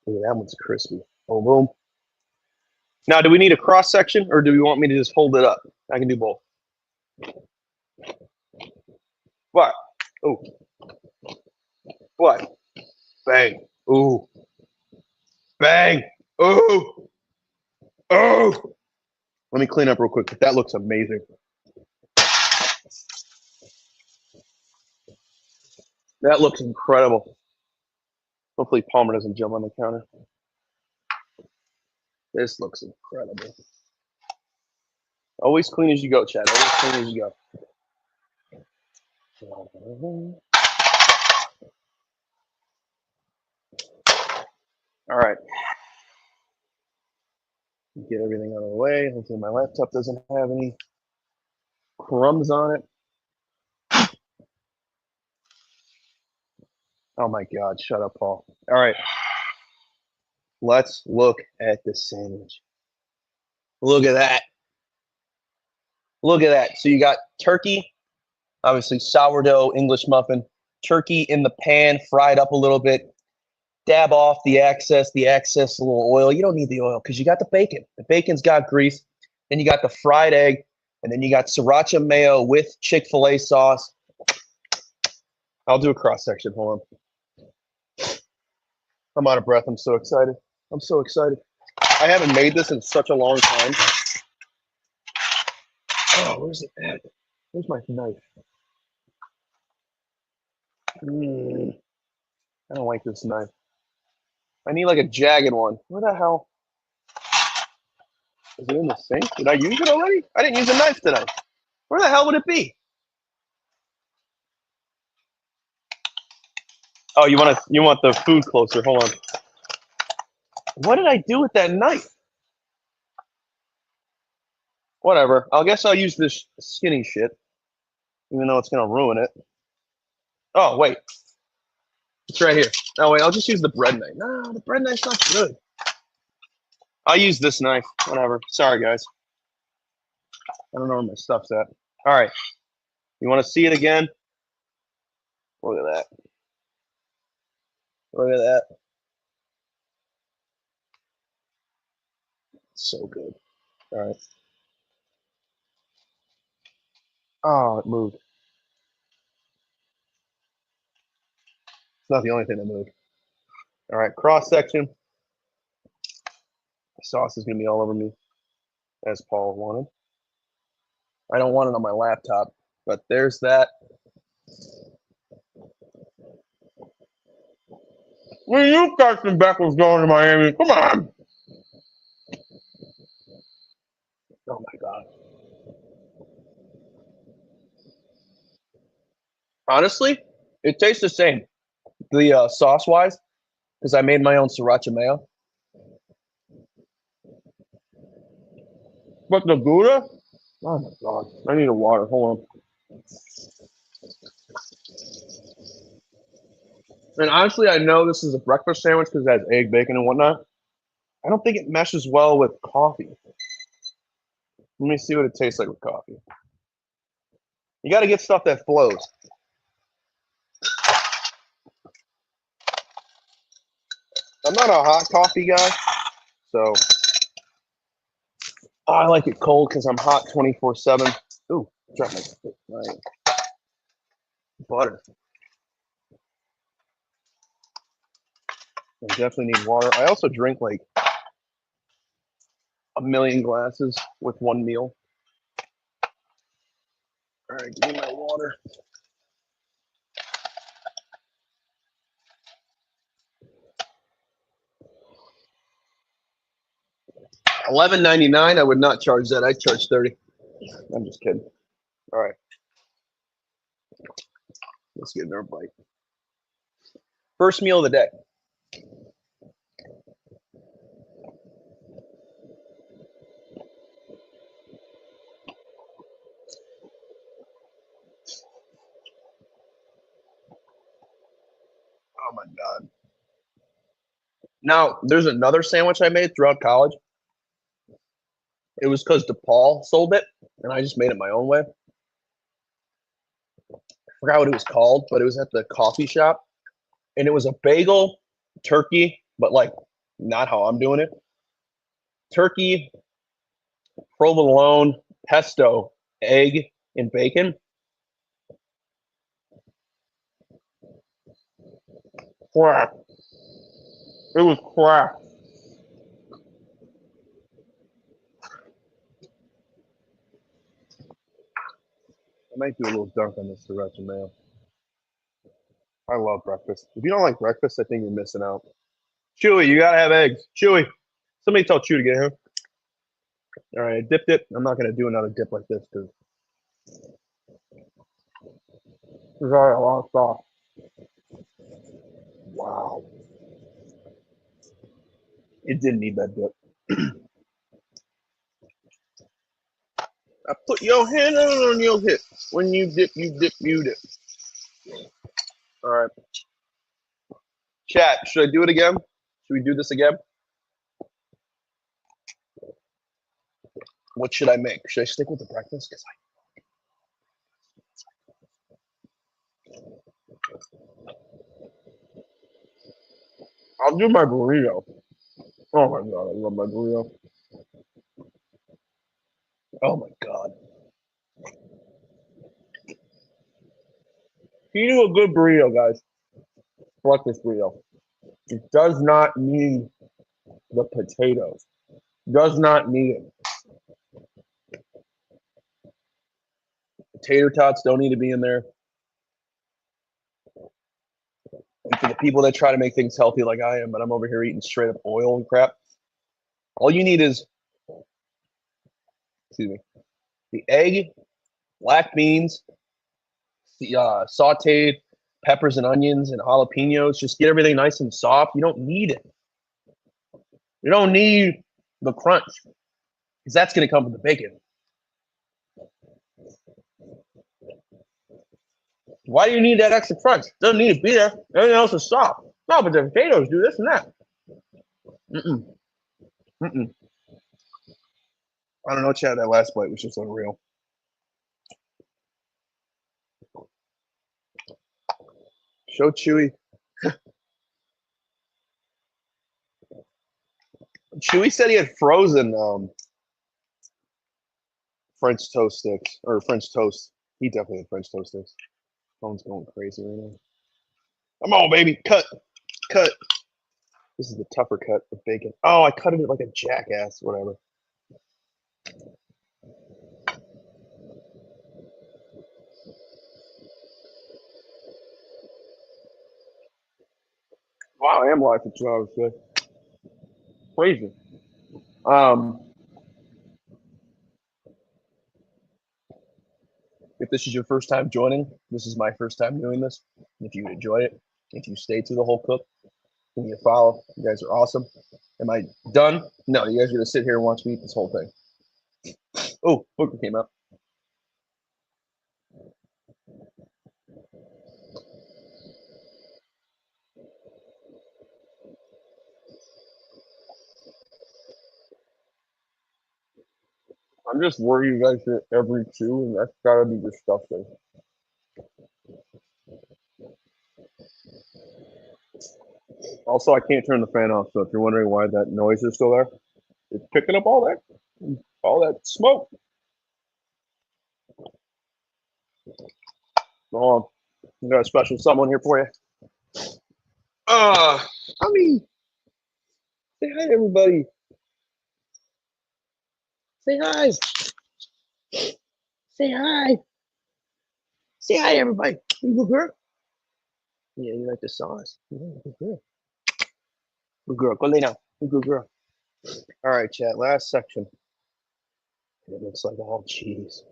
Look at that one's crispy. Boom, boom. Now, do we need a cross section or do we want me to just hold it up? I can do both. What? Oh. What? Bang. Ooh. Bang. Ooh. Oh. Let me clean up real quick. That looks amazing. That looks incredible. Hopefully Palmer doesn't jump on the counter. This looks incredible. Always clean as you go, Chad. Always clean as you go. All right. Get everything out of the way. Hopefully my laptop doesn't have any crumbs on it. Oh my God, shut up, Paul. All right. Let's look at the sandwich. Look at that. Look at that. So you got turkey, obviously sourdough, English muffin, turkey in the pan, fried up a little bit. Dab off the excess, a little oil. You don't need the oil because you got the bacon. The bacon's got grease. Then you got the fried egg, and then you got sriracha mayo with Chick-fil-A sauce. I'll do a cross section. Hold on. I'm out of breath. I'm so excited. I haven't made this in such a long time. Oh, where's it at? Where's my knife? I don't like this knife. I need like a jagged one. Where the hell? Is it in the sink? Did I use it already? I didn't use a knife today. Where the hell would it be? Oh, you want the food closer. Hold on. What did I do with that knife? Whatever. I guess I'll use this skinny shit, even though it's gonna ruin it. Oh wait, it's right here. Oh wait, I'll just use the bread knife. No, the bread knife's not good. I'll use this knife. Whatever. Sorry guys. I don't know where my stuff's at. All right. You want to see it again? Look at that. Look at that. So good. All right. Oh, it moved. It's not the only thing that moved. All right, cross section. The sauce is gonna be all over me, as Paul wanted. I don't want it on my laptop, but there's that. When you Carson Beck was going to Miami, come on. Oh my God. Honestly, it tastes the same. The sauce wise, because I made my own sriracha mayo. But the Gouda, oh my God. I need a water. Hold on. And honestly, I know this is a breakfast sandwich because it has egg, bacon, and whatnot. I don't think it meshes well with coffee. Let me see what it tastes like with coffee. You got to get stuff that flows. I'm not a hot coffee guy, so I like it cold because I'm hot 24/7. Ooh, drop my butter. I definitely need water. I also drink like a million glasses with one meal. All right, give me my water. $11.99. I would not charge that. I'd charge 30. I'm just kidding. All right. Let's get another bite. First meal of the day. Oh my God. Now, there's another sandwich I made throughout college. It was because DePaul sold it, and I just made it my own way. I forgot what it was called, but it was at the coffee shop. And it was a bagel, turkey, but like not how I'm doing it. Turkey, provolone, pesto, egg, and bacon. Crap. It was crap. I might do a little dunk on this sriracha mayo. I love breakfast. If you don't like breakfast, I think you're missing out. Chewy, you gotta have eggs. Chewy, somebody tell Chew to get here. All right, I dipped it. I'm not gonna do another dip like this because there's already a lot of sauce. Wow. It didn't need that dip. I put your hand on your hip. When you dip, you dip, you dip. All right. Chat, should I do it again? Should we do this again? What should I make? Should I stick with the breakfast? I'll do my burrito. Oh my god, I love my burrito. Oh my god. Can you do a good burrito, guys? Select this burrito. It does not need the potatoes. Does not need it. Tater tots don't need to be in there. And for the people that try to make things healthy like I am, but I'm over here eating straight up oil and crap, all you need is, excuse me, the egg, black beans, the sauteed peppers and onions and jalapenos. Just get everything nice and soft. You don't need it. You don't need the crunch because that's going to come from the bacon. Why do you need that extra crunch? Doesn't need to be there. Everything else is soft. No, but the potatoes do this and that. Mm-mm. Mm-mm. I don't know, Chad. That last bite was just unreal. So chewy. Chewy said he had frozen French toast sticks or French toast. He definitely had French toast sticks. Phone's going crazy right now. Come on, baby, cut. This is the tougher cut of bacon. Oh, I cut it like a jackass. Whatever. Wow, I am live for 2 hours today. Crazy. If this is your first time joining, this is my first time doing this. If you enjoy it, if you stay through the whole cook, give me a follow. You guys are awesome. Am I done? No, you guys are gonna sit here and watch me eat this whole thing. Oh, Booker came out. I'm just worried you guys hit every two, and that's gotta be disgusting. Also, I can't turn the fan off, so if you're wondering why that noise is still there, it's picking up all that smoke. Hold on. We got a special someone here for you. I mean, say hi to everybody. Say hi. Say hi. Say hi to everybody. You good girl? Yeah, you like the sauce. Yeah, good girl. Good girl. Go lay down. Good girl. All right, chat. Last section. It looks like all cheese.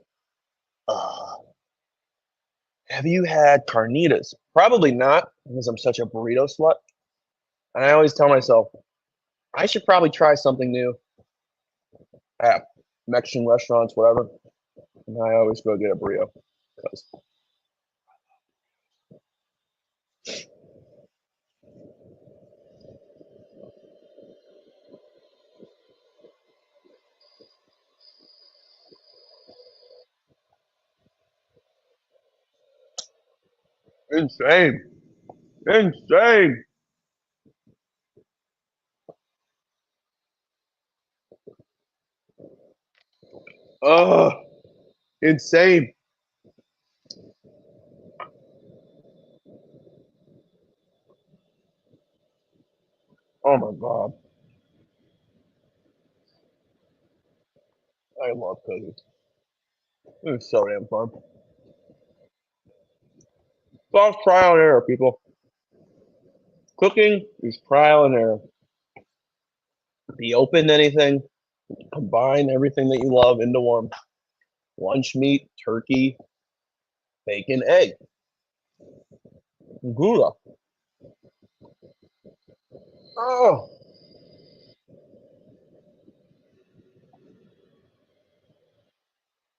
Have you had carnitas? Probably not, because I'm such a burrito slut. And I always tell myself, I should probably try something new at Mexican restaurants, whatever. And I always go get a burrito. Because insane. Insane. Insane. Oh my God. I love cookies. It's so damn fun. It's all trial and error, people. Cooking is trial and error. Be open to anything. Combine everything that you love into one. Lunch meat, turkey, bacon, egg, gouda. Oh,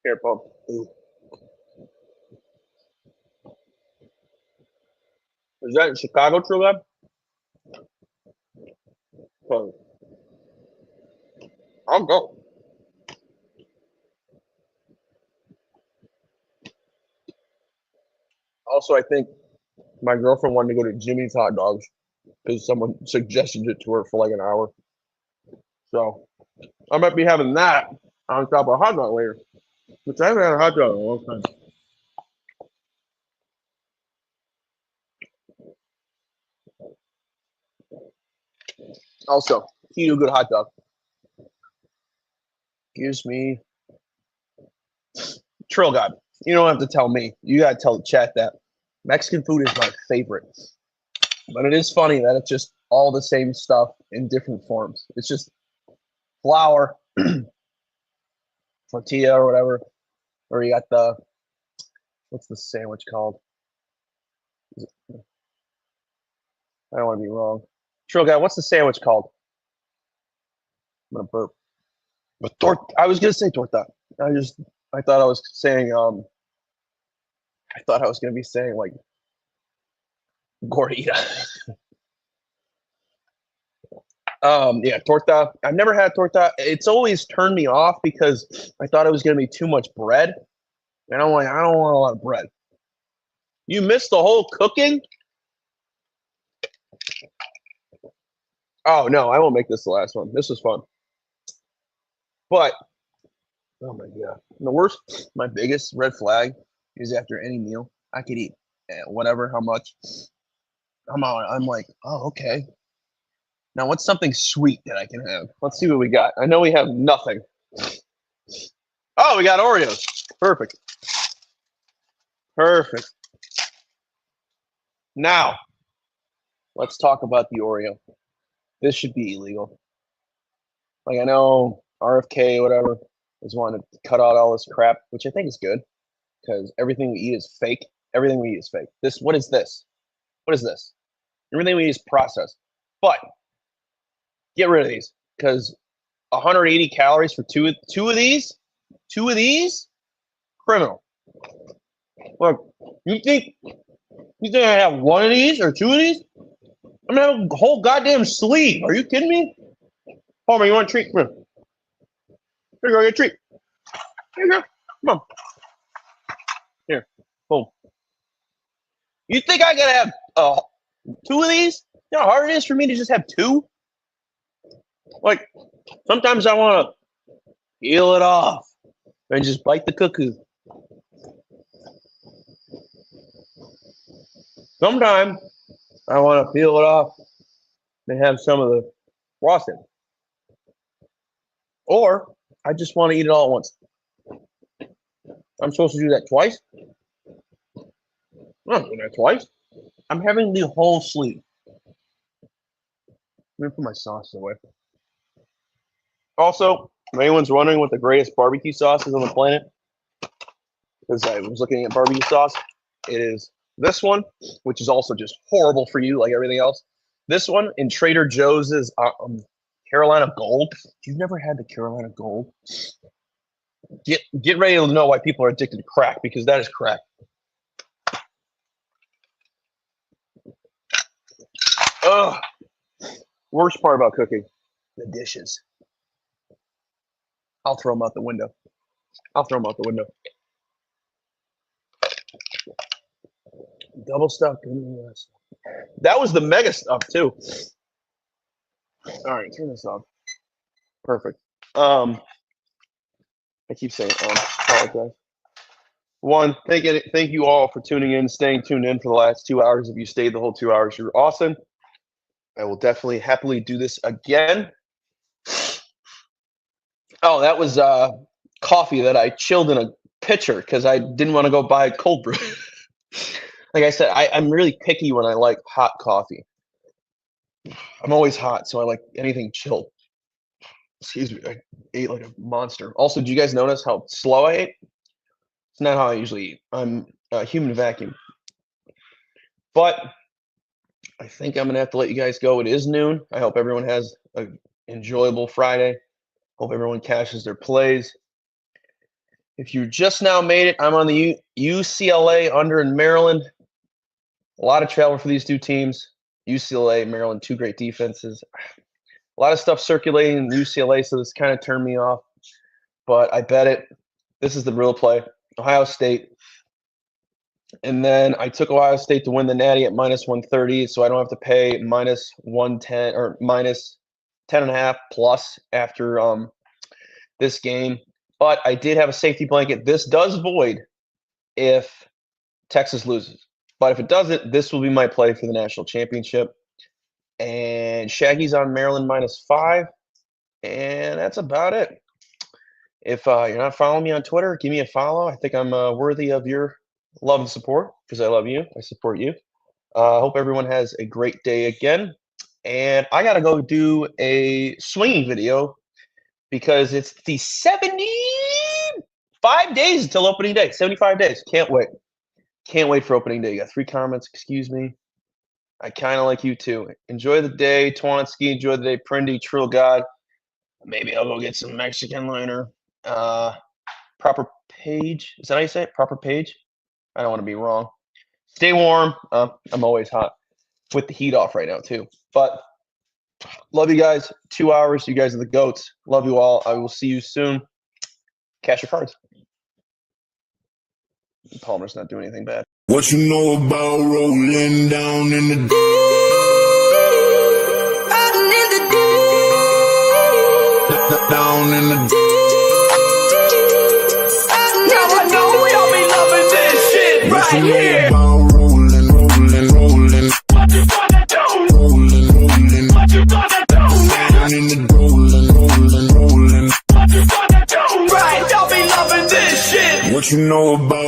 here, pump. Ooh. Is that in Chicago, True Lab? Oh, I'll go. Also, I think my girlfriend wanted to go to Jimmy's Hot Dogs because someone suggested it to her for like an hour. So I might be having that on top of a hot dog later, which I haven't had a hot dog in a long time. Also, key to a good hot dog gives me Trill God. You don't have to tell me. You gotta tell the chat that Mexican food is my favorite. But it is funny that it's just all the same stuff in different forms. It's just flour, tortilla or whatever. Or you got the, what's the sandwich called? I don't want to be wrong. Trill Guy, what's the sandwich called? I'm gonna burp. But I was gonna say torta. I thought I was saying I thought I was gonna be saying like gordita. Yeah, torta. I've never had torta. It's always turned me off because I thought it was gonna be too much bread. And I'm like, I don't want a lot of bread. You missed the whole cooking? Oh no, I won't make this the last one. This was fun. But oh my god. The worst, my biggest red flag is after any meal, I could eat whatever, how much. I'm like, oh, okay. Now what's something sweet that I can have? Let's see what we got. I know we have nothing. Oh, we got Oreos. Perfect. Perfect. Now, let's talk about the Oreo. This should be illegal. Like I know RFK, whatever, is wanting to cut out all this crap, which I think is good because everything we eat is fake. Everything we eat is fake. What is this? What is this? Everything we eat is processed. But get rid of these because 180 calories for two of these, criminal. Look, you think I have one of these or two of these? I'm gonna have a whole goddamn sleeve. Are you kidding me? Homer, you want a treat? Come here. Here you go, get a treat. Here you go. Come on. Here. Boom. You think I gotta have two of these? You know how hard it is for me to just have two? Like, sometimes I want to peel it off and just bite the cuckoo. Sometimes I want to peel it off and have some of the frosting. Or I just want to eat it all at once. I'm supposed to do that twice? I'm not doing that twice. I'm having the whole sleeve. Let me put my sauce away. Also, if anyone's wondering what the greatest barbecue sauce is on the planet, because I was looking at barbecue sauce, it is this one, which is also just horrible for you, like everything else. This one in Trader Joe's is Carolina Gold. If you've never had the Carolina Gold, get ready to know why people are addicted to crack, because that is crack. Ugh. Worst part about cooking, the dishes. I'll throw them out the window. Double stuffed. That was the mega stuff too. All right, turn this off. Perfect. I keep saying apologize. One, thank you all for tuning in, staying tuned in for the last 2 hours. If you stayed the whole 2 hours, you're awesome. I will definitely happily do this again. Oh, that was coffee that I chilled in a pitcher because I didn't want to go buy cold brew. Like I said, I'm really picky when I like hot coffee. I'm always hot, so I like anything chilled. Excuse me, I ate like a monster. Also, did you guys notice how slow I ate? It's not how I usually eat. I'm a human vacuum. But I think I'm going to have to let you guys go. It is noon. I hope everyone has an enjoyable Friday. Hope everyone cashes their plays. If you just now made it, I'm on the UCLA under in Maryland. A lot of travel for these two teams. UCLA, Maryland, two great defenses. A lot of stuff circulating in UCLA, so this kind of turned me off. But I bet it. This is the real play. Ohio State And then I took Ohio State to win the Natty at -130, so I don't have to pay -110 or minus 10.5 plus after this game. But I did have a safety blanket. This does void if Texas loses. But if it doesn't, this will be my play for the national championship. And Shaggy's on Maryland -5. And that's about it. If you're not following me on Twitter, give me a follow. I think I'm worthy of your love and support because I love you. I support you. I hope everyone has a great day again. And I got to go do a swinging video because it's the 75 days until opening day. 75 days. Can't wait. Can't wait for opening day. You got 3 comments. Excuse me. I kind of like you too. Enjoy the day, Twansky. Enjoy the day, Prindy, True God. Maybe I'll go get some Mexican later. Proper page. Is that how you say it? Proper page? I don't want to be wrong. Stay warm. I'm always hot with the heat off right now too. But love you guys. 2 hours. You guys are the GOATs. Love you all. I will see you soon. Cash your cards. Palmer's not doing anything bad. What you know about rolling down in the deep? Down in the deep. Now I know y'all be loving this shit right here. Rolling. What you gonna do? Rolling. What you gonna do? Down in the rolling. What you gonna do? Right, y'all be loving this shit. What you know about